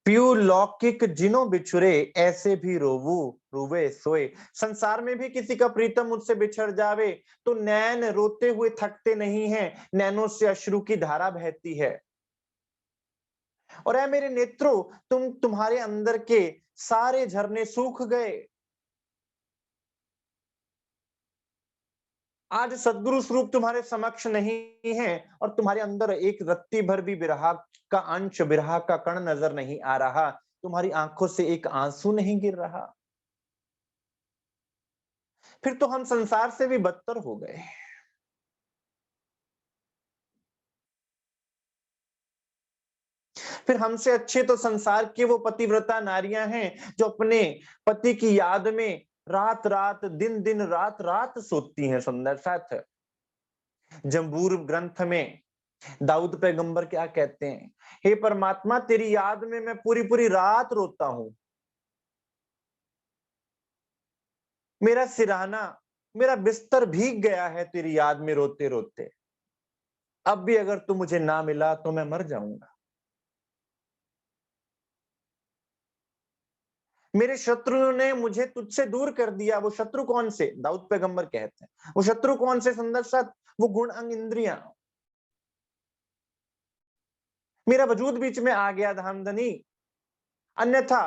प्यू लौकिक जिनो बिछुरे, ऐसे भी रोवू रुवे सोए। संसार में भी किसी का प्रीतम मुझसे बिछड़ जावे तो नैन रोते हुए थकते नहीं हैं, नैनों से अश्रु की धारा बहती है। और ऐ मेरे नेत्रों, तुम्हारे अंदर के सारे झरने सूख गए। आज सदगुरु स्वरूप तुम्हारे समक्ष नहीं है और तुम्हारे अंदर एक रत्ती भर भी विरह का अंश, विरह का कण नजर नहीं आ रहा, तुम्हारी आंखों से एक आंसू नहीं गिर रहा। फिर तो हम संसार से भी बदतर हो गए। फिर हमसे अच्छे तो संसार की वो पतिव्रता नारियां हैं जो अपने पति की याद में रात रात दिन दिन रात रात सोती हैं सुंदर साथ। जंबूर ग्रंथ में दाऊद पैगंबर क्या कहते हैं? हे परमात्मा, तेरी याद में मैं पूरी पूरी रात रोता हूं। मेरा सिरहाना, मेरा बिस्तर भीग गया है तेरी याद में रोते रोते। अब भी अगर तू मुझे ना मिला तो मैं मर जाऊंगा। मेरे शत्रुओं ने मुझे तुझसे दूर कर दिया। वो शत्रु कौन से? दाऊद पैगंबर कहते हैं वो शत्रु कौन से सुंदर साथ? वो गुण अंग इंद्रियां। मेरा वजूद बीच में आ गया धामधनी। अन्यथा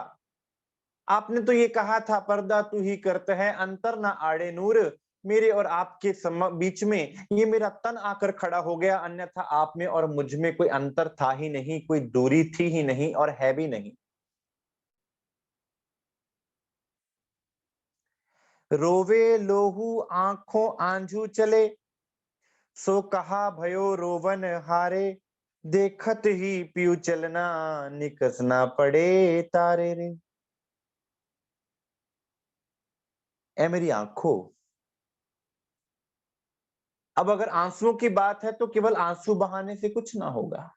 आपने तो ये कहा था, पर्दा तू ही करता है अंतर ना आड़े नूर। मेरे और आपके बीच में ये मेरा तन आकर खड़ा हो गया, अन्यथा आप में और मुझ में कोई अंतर था ही नहीं, कोई दूरी थी ही नहीं और है भी नहीं। रोवे लोहू आंखों आंजू चले, सो कहा भयो रोवन हारे, देखत ही पियू चलना निकसना पड़े तारे रे। ए मेरी आंखों, अब अगर आंसुओं की बात है तो केवल आंसू बहाने से कुछ ना होगा।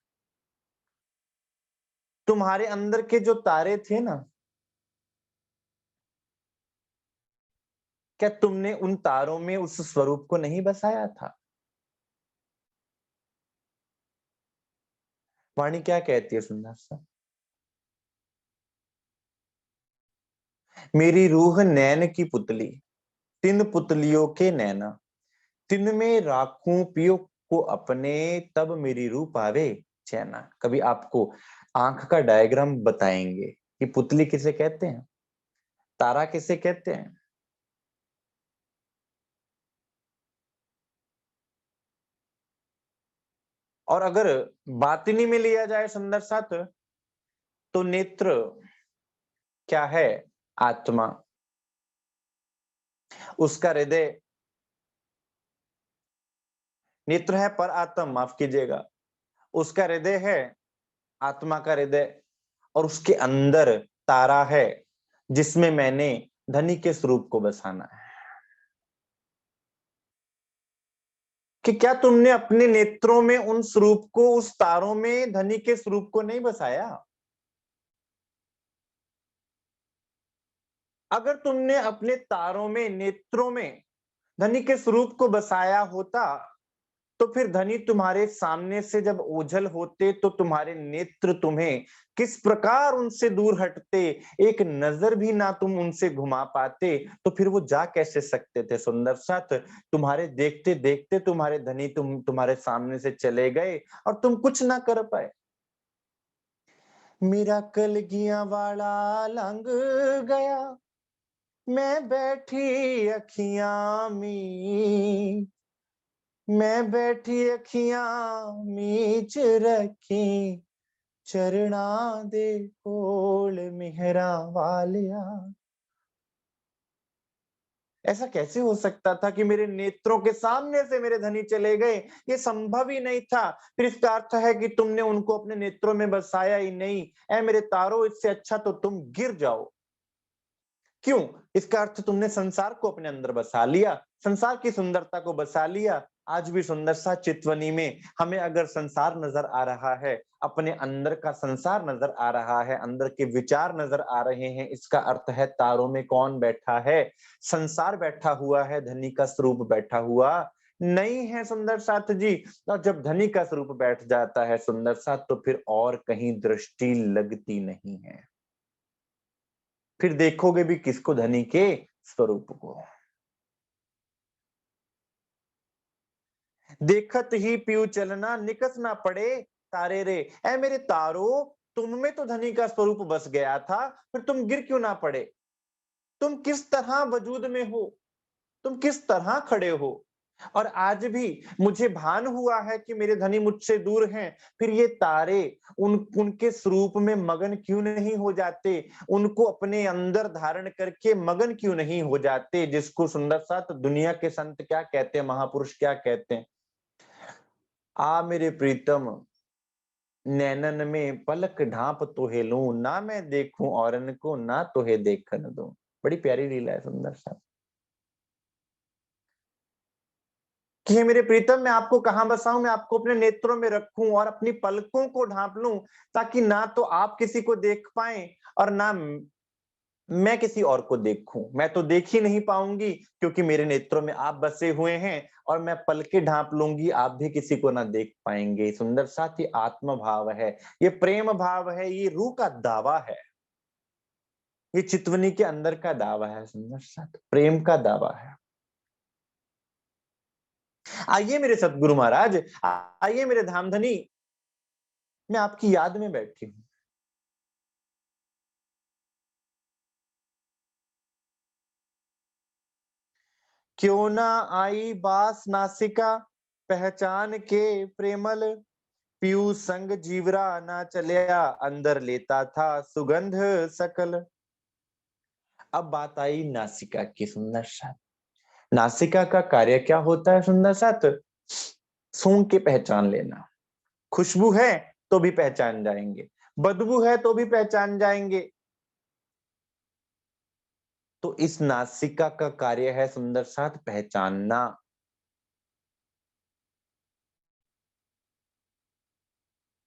तुम्हारे अंदर के जो तारे थे ना, क्या तुमने उन तारों में उस स्वरूप को नहीं बसाया था? वाणी क्या कहती है सुंदर सा? मेरी रूह नैन की पुतली, तिन पुतलियों के नैना, तिन में राखूं पियो को अपने, तब मेरी रूह पावे चैना। कभी आपको आंख का डायग्राम बताएंगे कि पुतली किसे कहते हैं, तारा किसे कहते हैं। और अगर बातिनी में लिया जाए सुंदर साथ, तो नेत्र क्या है? आत्मा। उसका हृदय, नेत्र है पर आत्मा, माफ कीजिएगा, उसका हृदय है आत्मा का हृदय, और उसके अंदर तारा है जिसमें मैंने धनी के स्वरूप को बसाना है। कि क्या तुमने अपने नेत्रों में उन स्वरूप को, उस तारों में धनी के स्वरूप को नहीं बसाया? अगर तुमने अपने तारों में, नेत्रों में धनी के स्वरूप को बसाया होता, तो फिर धनी तुम्हारे सामने से जब ओझल होते तो तुम्हारे नेत्र तुम्हें किस प्रकार उनसे दूर हटते, एक नजर भी ना तुम उनसे घुमा पाते, तो फिर वो जा कैसे सकते थे सुंदर साथ? तुम्हारे देखते देखते तुम्हारे धनी तुम्हारे सामने से चले गए और तुम कुछ ना कर पाए। मेरा कलगियां वाला लंघ गया, मैं बैठी अखियां मी, मैं बैठी अखियां मीच रखी, चरणा दे कोल मेहरा वालिया। ऐसा कैसे हो सकता था कि मेरे नेत्रों के सामने से मेरे धनी चले गए? ये संभव ही नहीं था। फिर इसका अर्थ है कि तुमने उनको अपने नेत्रों में बसाया ही नहीं। ऐ मेरे तारों, इससे अच्छा तो तुम गिर जाओ। क्यों? इसका अर्थ तुमने संसार को अपने अंदर बसा लिया, संसार की सुंदरता को बसा लिया। आज भी सुंदर सा चितवनी में हमें अगर संसार नजर आ रहा है, अपने अंदर का संसार नजर आ रहा है, अंदर के विचार नजर आ रहे हैं, इसका अर्थ है तारों में कौन बैठा है? संसार बैठा हुआ है, धनी का स्वरूप बैठा हुआ नहीं है सुंदर साथ जी। और जब धनी का स्वरूप बैठ जाता है सुंदर साथ, तो फिर और कहीं दृष्टि लगती नहीं है। फिर देखोगे भी किसको? धनी के स्वरूप को। देखत ही पीऊ चलना, निकस ना पड़े तारे रे। ऐ मेरे तारो, तुम में तो धनी का स्वरूप बस गया था, फिर तुम गिर क्यों ना पड़े? तुम किस तरह वजूद में हो, तुम किस तरह खड़े हो? और आज भी मुझे भान हुआ है कि मेरे धनी मुझसे दूर हैं, फिर ये तारे उनके स्वरूप में मगन क्यों नहीं हो जाते? उनको अपने अंदर धारण करके मगन क्यों नहीं हो जाते? जिसको सुंदर साथ दुनिया के संत क्या कहते हैं, महापुरुष क्या कहते हैं? आ मेरे प्रीतम, नैनन में पलक ढांप तोहे लूं, ना मैं देखूं औरन को, ना तोहे देखन दूं। बड़ी प्यारी लीला है सुंदर सा। कि हे मेरे प्रीतम, मैं आपको कहां बसाऊं? मैं आपको अपने नेत्रों में रखूं और अपनी पलकों को ढांप लूं, ताकि ना तो आप किसी को देख पाए और ना मैं किसी और को देखूं। मैं तो देख ही नहीं पाऊंगी, क्योंकि मेरे नेत्रों में आप बसे हुए हैं, और मैं पलके ढांप लूंगी, आप भी किसी को ना देख पाएंगे। सुंदर साथ ही आत्म भाव है, ये प्रेम भाव है, ये रूह का दावा है, ये चितवनी के अंदर का दावा है सुंदर साथ, प्रेम का दावा है। आइए मेरे सतगुरु महाराज, आइए मेरे धामधनी, मैं आपकी याद में बैठी हूं। क्यों ना आई बास नासिका, पहचान के प्रेमल, पीयू संग जीवरा ना चलिया, अंदर लेता था सुगंध सकल। अब बात आई नासिका की सुंदर साथ। नासिका का कार्य क्या होता है सुंदर साथ? सूंघ के पहचान लेना। खुशबू है तो भी पहचान जाएंगे, बदबू है तो भी पहचान जाएंगे। तो इस नासिका का कार्य है सुंदर साथ पहचानना।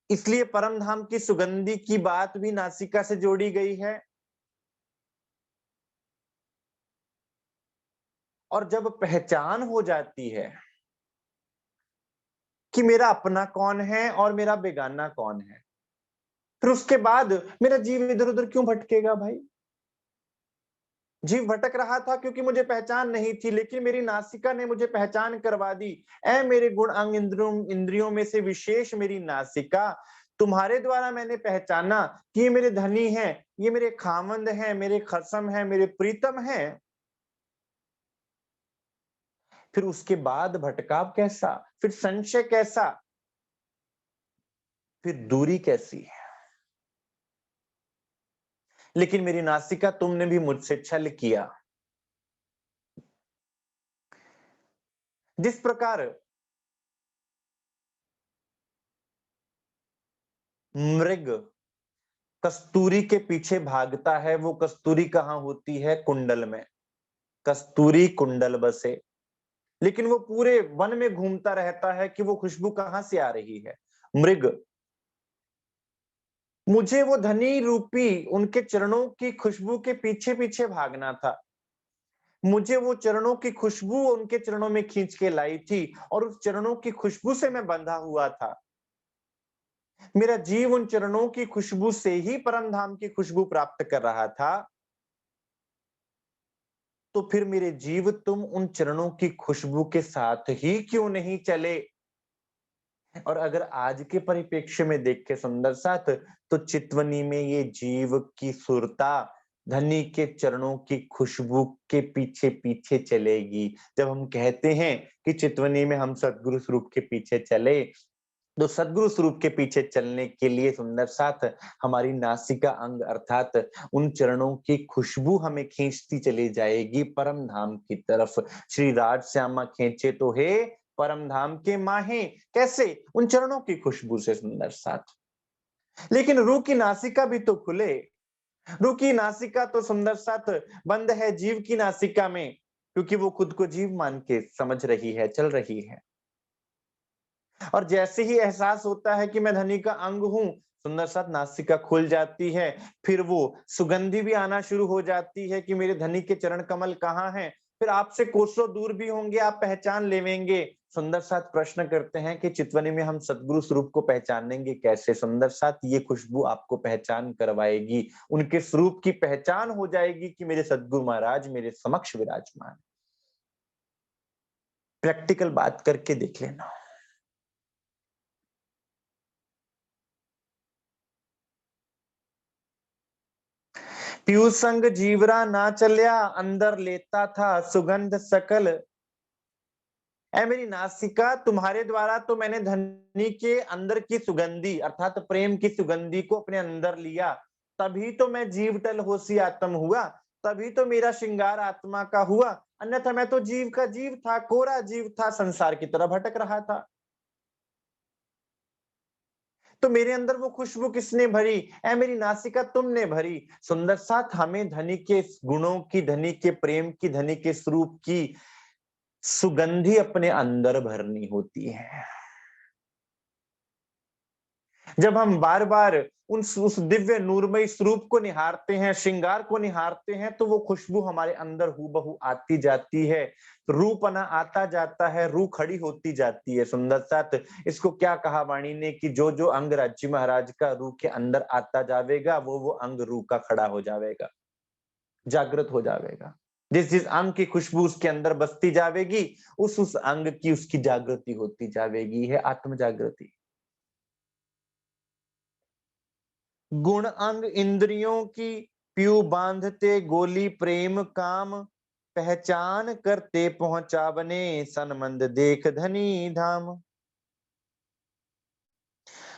इसलिए परम धाम की सुगंधी की बात भी नासिका से जोड़ी गई है। और जब पहचान हो जाती है कि मेरा अपना कौन है और मेरा बेगाना कौन है, फिर उसके बाद मेरा जीव इधर-उधर क्यों भटकेगा भाई? जीव भटक रहा था क्योंकि मुझे पहचान नहीं थी, लेकिन मेरी नासिका ने मुझे पहचान करवा दी। ऐ मेरे गुण अंग इंद्रियों इंद्रियों में से विशेष मेरी नासिका, तुम्हारे द्वारा मैंने पहचाना कि ये मेरे धनी हैं, ये मेरे खामंद हैं, मेरे खसम हैं, मेरे प्रीतम हैं। फिर उसके बाद भटकाव कैसा? फिर संशय कैसा? फिर दूरी कैसी? लेकिन मेरी नासिका तुमने भी मुझसे छल किया। जिस प्रकार मृग कस्तूरी के पीछे भागता है, वो कस्तूरी कहाँ होती है? कुंडल में। कस्तूरी कुंडल बसे। लेकिन वो पूरे वन में घूमता रहता है कि वो खुशबू कहाँ से आ रही है। मृग, मुझे वो धनी रूपी उनके चरणों की खुशबू के पीछे पीछे भागना था। मुझे वो चरणों की खुशबू उनके चरणों में खींच के लाई थी और उस चरणों की खुशबू से मैं बंधा हुआ था। मेरा जीव उन चरणों की खुशबू से ही परम धाम की खुशबू प्राप्त कर रहा था। तो फिर मेरे जीव तुम उन चरणों की खुशबू के साथ ही क्यों नहीं चले? और अगर आज के परिप्रेक्ष्य में देखें सुंदर साथ, तो चितवनी में ये जीव की सुरता धनी के चरणों की खुशबू के पीछे पीछे चलेगी। जब हम कहते हैं कि चितवनी में हम सदगुरु स्वरूप के पीछे चले, तो सदगुरु स्वरूप के पीछे चलने के लिए सुंदर साथ हमारी नासिका अंग अर्थात उन चरणों की खुशबू हमें खींचती चली जाएगी परम धाम की तरफ। श्री राज श्यामा खींचे तो हे परम धाम के माहे, कैसे? उन चरणों की खुशबू से सुंदर साथ। लेकिन रूह की नासिका भी तो खुले। रूह की नासिका तो सुंदर साथ बंद है जीव की नासिका में, क्योंकि वो खुद को जीव मान के समझ रही है, चल रही है। और जैसे ही एहसास होता है कि मैं धनी का अंग हूँ, सुंदर साथ नासिका खुल जाती है। फिर वो सुगंधी भी आना शुरू हो जाती है कि मेरे धनी के चरण कमल कहाँ हैं। फिर आपसे कोसों दूर भी होंगे, आप पहचान लेवेंगे। सुंदर साथ प्रश्न करते हैं कि चितवनी में हम सदगुरु स्वरूप को पहचानेंगे कैसे? सुंदर साथ ये खुशबू आपको पहचान करवाएगी। उनके स्वरूप की पहचान हो जाएगी कि मेरे सदगुरु महाराज मेरे समक्ष विराजमान। प्रैक्टिकल बात करके देख लेना। पीयूष संग जीवरा ना चलिया, अंदर लेता था सुगंध सकल। ऐ मेरी नासिका, तुम्हारे द्वारा तो मैंने धनी के अंदर की सुगंधी अर्थात प्रेम की सुगंधी को अपने अंदर लिया। तभी तो मैं जीवटल होसी आत्म हुआ। तभी तो मेरा श्रृंगार आत्मा का हुआ। अन्यथा मैं तो जीव का जीव था, कोरा जीव था, संसार की तरह भटक रहा था। तो मेरे अंदर वो खुशबू किसने भरी? ऐ मेरी नासिका तुमने भरी। सुंदर साथ हमें धनी के गुणों की, धनी के प्रेम की, धनी के स्वरूप की सुगंधी अपने अंदर भरनी होती है। जब हम बार-बार उस दिव्य नूरमयी स्वरूप को निहारते हैं, श्रृंगार को निहारते हैं, तो वो खुशबू हमारे अंदर हूबहू आती जाती है। रूपना आता जाता है, रूह खड़ी होती जाती है। सुंदर साथ इसको क्या कहा वाणी ने कि जो-जो अंग राज्य महाराज का रूह के अंदर आता जावेगा, वो अंग रूह का खड़ा हो जावेगा, जागृत हो जावेगा। जिस-जिस अंग की खुशबू उसके अंदर बसती जावेगी, उस अंग की उसकी जागृति होती जावेगी, है आत्म जागृति। गुण अंग इंद्रियों की पीऊ बांधते गोली प्रेम काम, पहचान करते पहुंचावने सनमंद देख धनी धाम।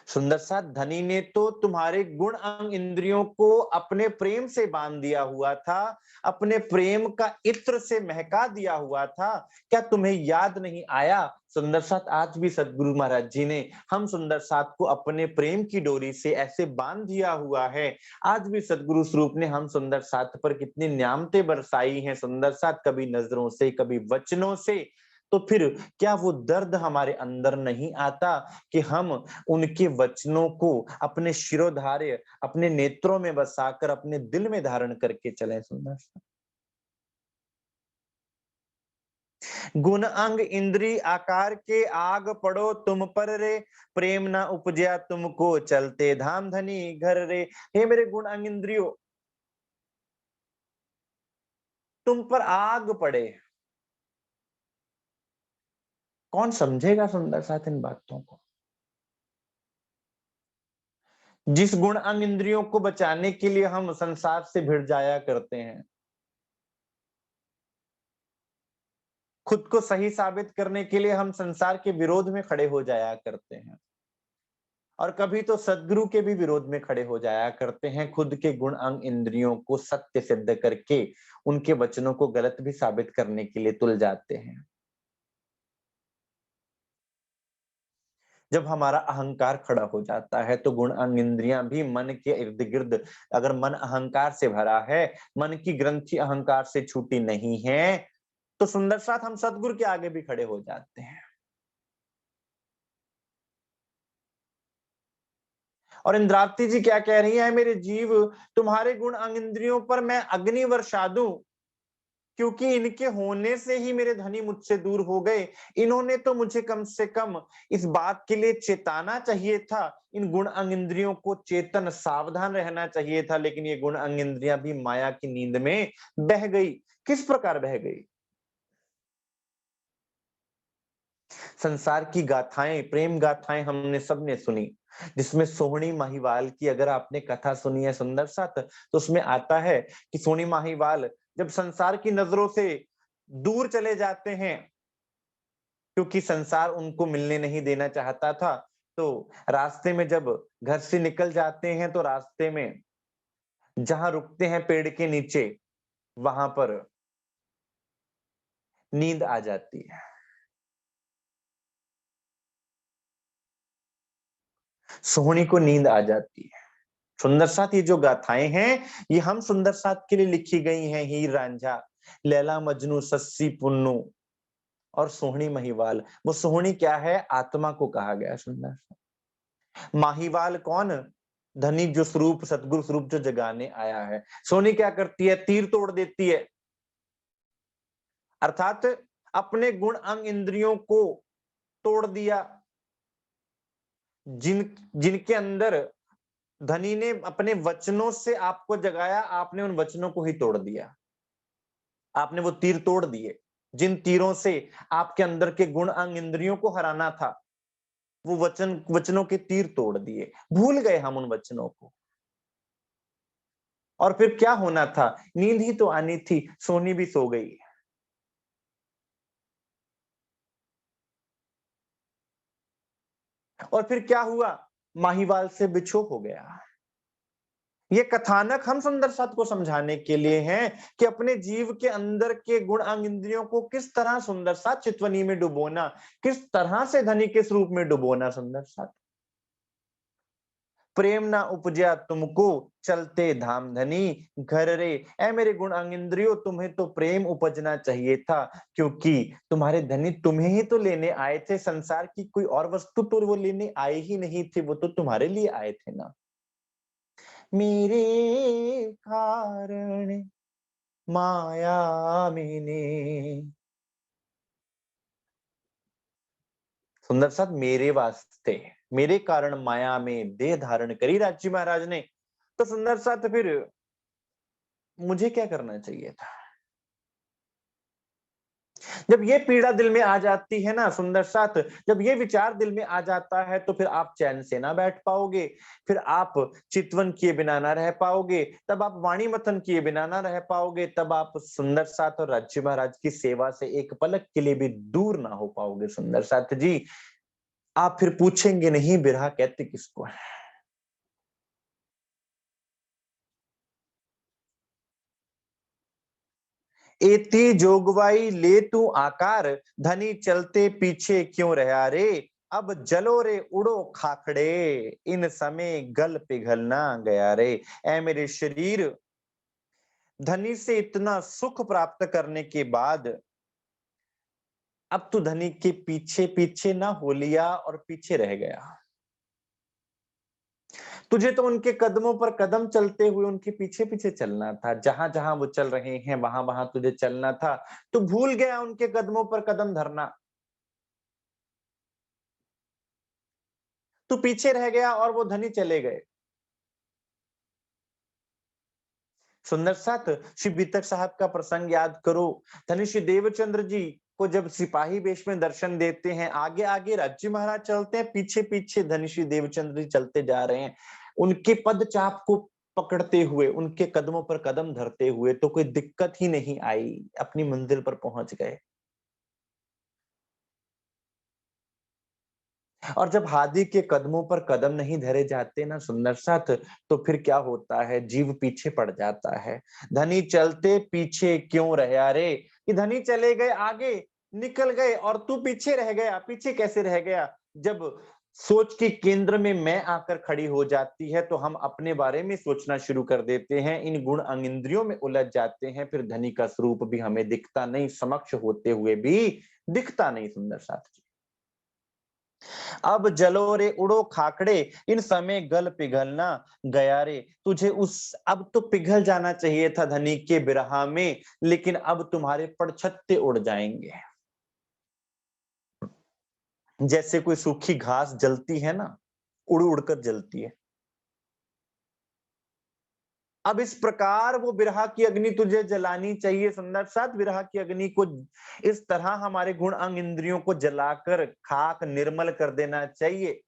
सुंदर सा धनी ने तो तुम्हारे गुण अंग इंद्रियों को अपने प्रेम से बांध दिया हुआ था, अपने प्रेम का इत्र से महका दिया हुआ था। क्या तुम्हें याद नहीं आया? सुंदर साथ आज भी सदगुरु महाराज जी ने हम सुंदर साथ को अपने प्रेम की डोरी से ऐसे बांध दिया हुआ है। आज भी सदगुरु स्वरूप ने हम सुंदर साथ पर कितनी न्यामतें बरसाई हैं। सुंदर साथ कभी नजरों से, कभी वचनों से, तो फिर क्या वो दर्द हमारे अंदर नहीं आता कि हम उनके वचनों को अपने शिरोधार्य, अपने नेत्रों में बसाकर, अपने दिल में धारण करके चलें? सुंदर सा गुण अंग इंद्री आकार के आग पड़ो तुम पर रे, प्रेम ना उपजया तुमको चलते धाम धनी घर रे। हे मेरे गुण अंग इंद्रियों, तुम पर आग पड़े, कौन समझेगा सुंदर साथ इन बातों को? जिस गुण अंग इंद्रियों को बचाने के लिए हम संसार से भिड़ जाया करते हैं, खुद को सही साबित करने के लिए हम संसार के विरोध में खड़े हो जाया करते हैं, और कभी तो सदगुरु के भी विरोध में खड़े हो जाया करते हैं, खुद के गुण अंग इंद्रियों को सत्य सिद्ध करके उनके वचनों को गलत भी साबित करने के लिए तुल जाते हैं। जब हमारा अहंकार खड़ा हो जाता है तो गुण अंग इंद्रियां भी मन के इर्द गिर्द, अगर मन अहंकार से भरा है, मन की ग्रंथि अहंकार से छूटी नहीं है, तो सुंदर साथ हम सतगुरु के आगे भी खड़े हो जाते हैं। और इंद्रावती जी क्या कह रही है? मेरे जीव, तुम्हारे गुण अंग इंद्रियों पर मैं अग्नि वर्षा दूं, क्योंकि इनके होने से ही मेरे धनी मुझसे दूर हो गए। इन्होंने तो मुझे कम से कम इस बात के लिए चेताना चाहिए था, इन गुण अंग इंद्रियों को चेतन सावधान रहना चाहिए था, लेकिन ये गुण अंग इंद्रियां भी माया की नींद में बह गई। किस प्रकार बह गई? संसार की गाथाएं, प्रेम गाथाएं हमने सबने सुनी, जिसमें सोहनी माहीवाल की अगर आपने कथा सुनी है सुंदर साथ, तो उसमें आता है कि सोहनी माहीवाल जब संसार की नजरों से दूर चले जाते हैं, क्योंकि संसार उनको मिलने नहीं देना चाहता था, तो रास्ते में जब घर से निकल जाते हैं तो रास्ते में जहां रुकते हैं पेड़ के नीचे, वहां पर नींद आ जाती है। सोहनी को नींद आ जाती है। सुंदर साथ ये जो गाथाएं हैं, ये हम सुंदर साथ के लिए लिखी गई हैं। हीर रांझा, लैला मजनू, सस्सी पुन्नू और सोहनी महिवाल। वो सोहनी क्या है? आत्मा को कहा गया। सुंदर माहीवाल कौन? धनी जो स्वरूप, सतगुरु स्वरूप जो जगाने आया है। सोनी क्या करती है? तीर तोड़ देती है, अर्थात अपने गुण अंग इंद्रियों को तोड़ दिया। जिनके अंदर धनी ने अपने वचनों से आपको जगाया, आपने उन वचनों को ही तोड़ दिया। आपने वो तीर तोड़ दिए, जिन तीरों से आपके अंदर के गुण अंग इंद्रियों को हराना था, वो वचनों के तीर तोड़ दिए। भूल गए हम उन वचनों को। और फिर क्या होना था? नींद ही तो आनी थी, सोनी भी सो गई। और फिर क्या हुआ? माहीवाल से बिछो हो गया। ये कथानक हम सुंदर साथ को समझाने के लिए हैं कि अपने जीव के अंदर के गुण अंग इंद्रियों को किस तरह सुंदर साथ चितवनी में डुबोना, किस तरह से धनी के स्वरूप में डुबोना। सुंदर साथ, प्रेम ना उपजया तुमको चलते धाम धनी घर रे। ऐ मेरे गुण अंग इंद्रियों, तुम्हें तो प्रेम उपजना चाहिए था, क्योंकि तुम्हारे धनी तुम्हें ही तो लेने आए थे। संसार की कोई और वस्तु तो वो लेने आए ही नहीं थे, वो तो तुम्हारे लिए आए थे ना। मेरे कारण माया मैंने, सुंदर साथ मेरे वास्ते, मेरे कारण माया में देह धारण करी राजी महाराज ने। तो सुंदर साथ फिर मुझे क्या करना चाहिए था? जब ये पीड़ा दिल में आ जाती है ना सुंदर साथ, जब ये विचार दिल में आ जाता है, तो फिर आप चैन से ना बैठ पाओगे, फिर आप चितवन किए बिना ना रह पाओगे, तब आप वाणी मथन किए बिना ना रह पाओगे, तब आप सुंदर साथ और राज्य महाराज की सेवा से एक पलक के लिए भी दूर ना हो पाओगे। सुंदर साथ जी, आप फिर पूछेंगे नहीं बिरहा कहते किसको है। एती जोगवाई ले तू आकार, धनी चलते पीछे क्यों रहा रे। अब जलो रे उड़ो खाखड़े, इन समय गल पिघलना गया रे। ऐ मेरे शरीर, धनी से इतना सुख प्राप्त करने के बाद अब तू धनी के पीछे पीछे ना हो लिया और पीछे रह गया। तुझे तो उनके कदमों पर कदम चलते हुए उनके पीछे पीछे चलना था, जहां जहां वो चल रहे हैं वहां वहां तुझे चलना था। तू भूल गया उनके कदमों पर कदम धरना। तू पीछे रह गया और वो धनी चले गए। सुंदर साथ श्री बीतक साहब का प्रसंग याद करो। धनी श्री देवचंद्र जी को जब सिपाही वेश में दर्शन देते हैं, आगे आगे राज्य महाराज चलते हैं, पीछे पीछे धनी श्री देवचंद्र जी चलते जा रहे हैं, उनके पद चाप को पकड़ते हुए, उनके कदमों पर कदम धरते हुए। तो कोई दिक्कत ही नहीं आई, अपनी मंजिल पर पहुंच गए। और जब हादी के कदमों पर कदम नहीं धरे जाते ना सुंदर साथ, तो फिर क्या होता है, जीव पीछे पड़ जाता है। धनी चलते पीछे क्यों रहा रे, कि धनी चले गए आगे, निकल गए और तू पीछे रह गया। पीछे कैसे रह गया? जब सोच के केंद्र में मैं आकर खड़ी हो जाती है तो हम अपने बारे में सोचना शुरू कर देते हैं, इन गुण अंग इंद्रियों में उलझ जाते हैं, फिर धनी का स्वरूप भी हमें दिखता नहीं, समक्ष होते हुए भी दिखता नहीं। सुंदर साथ जी, अब जलो रे उड़ो खाकड़े, इन समय गल पिघलना गया रे। तुझे उस अब तो पिघल जाना चाहिए था धनी के बिरहा में, लेकिन अब तुम्हारे पड़छत्ते उड़ जाएंगे। जैसे कोई सूखी घास जलती है ना, उड़ उड़कर जलती है। अब इस प्रकार वो बिरहा की अग्नि तुझे जलानी चाहिए सुंदर साथ। विरह की अग्नि को इस तरह हमारे गुण अंग इंद्रियों को जलाकर खाक निर्मल कर देना चाहिए।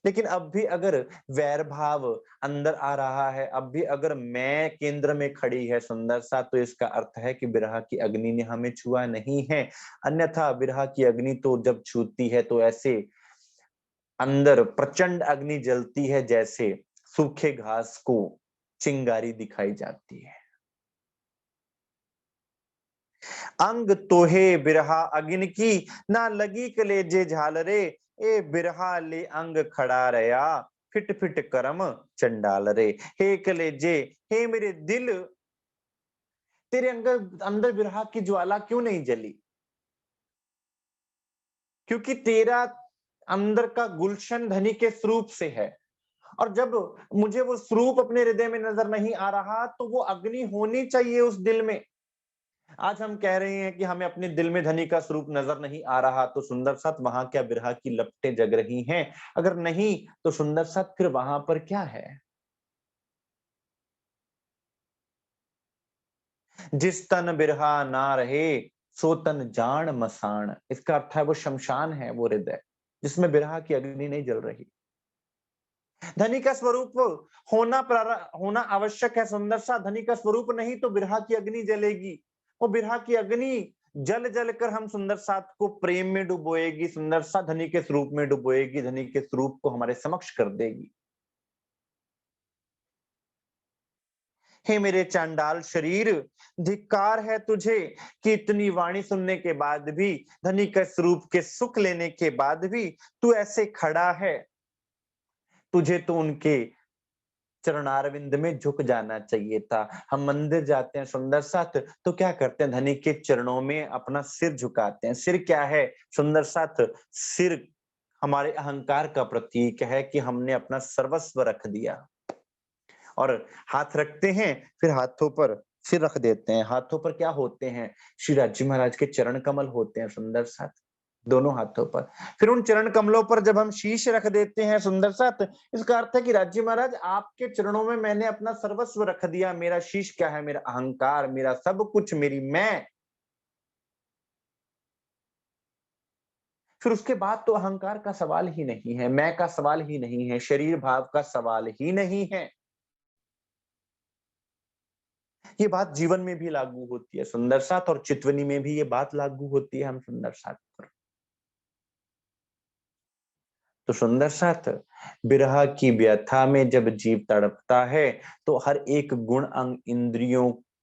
लेकिन अब भी अगर वैर भाव अंदर आ रहा है, अब भी अगर मैं केंद्र में खड़ी है सुंदर सा, तो इसका अर्थ है कि विरह की अग्नि ने हमें छुआ नहीं है। अन्यथा विरह की अग्नि तो जब छूती है तो ऐसे अंदर प्रचंड अग्नि जलती है, जैसे सूखे घास को चिंगारी दिखाई जाती है। अंग तोहे बिरहा अगिन की, ना लगी कलेजे झालरे। ए बिरहा ले अंग खड़ा रया, फिट फिट करम चंडाल रे। हे कलेजे, हे मेरे दिल, तेरे अंदर बिरहा की ज्वाला क्यों नहीं जली? क्योंकि तेरा अंदर का गुलशन धनी के स्वरूप से है। और जब मुझे वो स्वरूप अपने हृदय में नजर नहीं आ रहा, तो वो अग्नि होनी चाहिए उस दिल में। आज हम कह रहे हैं कि हमें अपने दिल में धनी का स्वरूप नजर नहीं आ रहा, तो सुंदर साथ वहां क्या विरह की लपटें जग रही हैं? अगर नहीं, तो सुंदर साथ फिर वहां पर क्या है? जिस तन बिरहा ना रहे, सो तन जान मसान। इसका अर्थ है वो शमशान है, वो हृदय जिसमें विरह की अग्नि नहीं जल रही। धनी का स्वरूप होना आवश्यक है सुंदर सा। धनी का स्वरूप नहीं तो बिरहा की अग्नि जलेगी। वो बिरहा की अग्नि जल जल कर हम सुंदर साथ को प्रेम में डुबोएगी, सुंदर सा धनी के स्वरूप में डुबोएगी, धनी के स्वरूप को हमारे समक्ष कर देगी। हे मेरे चांडाल शरीर, धिक्कार है तुझे कि इतनी वाणी सुनने के बाद भी, धनी के स्वरूप के सुख लेने के बाद भी तू ऐसे खड़ा है। तुझे तो उनके चरणारविंद में झुक जाना चाहिए था। हम मंदिर जाते हैं सुंदर साथ, तो क्या करते हैं, धनी के चरणों में अपना सिर झुकाते हैं। सिर क्या है सुंदर साथ? सिर हमारे अहंकार का प्रतीक है कि हमने अपना सर्वस्व रख दिया। और हाथ रखते हैं, फिर हाथों पर सिर रख देते हैं। हाथों पर क्या होते हैं? श्री राज्य महाराज के चरण कमल होते हैं सुंदर साथ, दोनों हाथों पर। फिर उन चरण कमलों पर जब हम शीश रख देते हैं सुंदर साथ, इसका अर्थ है कि राज्य महाराज आपके चरणों में मैंने अपना सर्वस्व रख दिया। मेरा शीश क्या है? मेरा अहंकार, मेरा सब कुछ, मेरी मैं। फिर उसके बाद तो अहंकार का सवाल ही नहीं है, मैं का सवाल ही नहीं है, शरीर भाव का सवाल ही नहीं है। ये बात जीवन में भी लागू होती है सुंदर साथ, और चितवनी में भी ये बात लागू होती है हम सुंदर साथ पर। तो सुंदर साथ, विरह की व्यथा में जब जीव तड़पता है, तो हर एक गुण अंग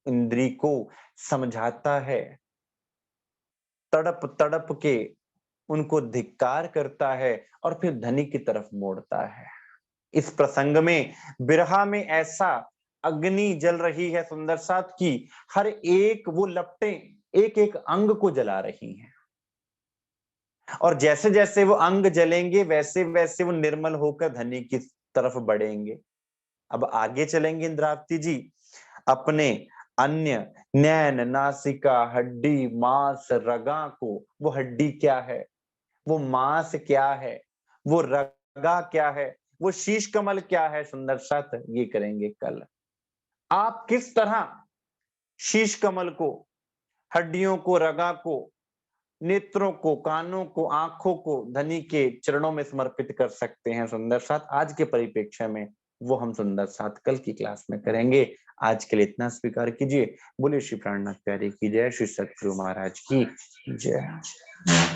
इंद्री को समझाता है, तड़प तड़प के उनको धिक्कार करता है और फिर धनी की तरफ मोड़ता है। इस प्रसंग में बिरहा में ऐसा अग्नि जल रही है सुंदर साथ की, हर एक वो लपटें एक एक अंग को जला रही हैं। और जैसे जैसे वो अंग जलेंगे वैसे वैसे वो निर्मल होकर धनी की तरफ बढ़ेंगे। अब आगे चलेंगे इंद्रावती जी, अपने अन्य नैन, नासिका, हड्डी, मांस, रगा को, वो हड्डी क्या है, वो मांस क्या है, वो रगा क्या है, वो शीश कमल क्या है, सुंदर साथ ये करेंगे कल। आप किस तरह शीश कमल को, हड्डियों को, रगा को, नेत्रों को, कानों को, आंखों को धनी के चरणों में समर्पित कर सकते हैं सुंदर साथ, आज के परिप्रेक्ष्य में वो हम सुंदर साथ कल की क्लास में करेंगे। आज के लिए इतना स्वीकार कीजिए। बोलिए श्री प्राणनाथ प्यारे की जय, श्री सतगुरु महाराज की जय।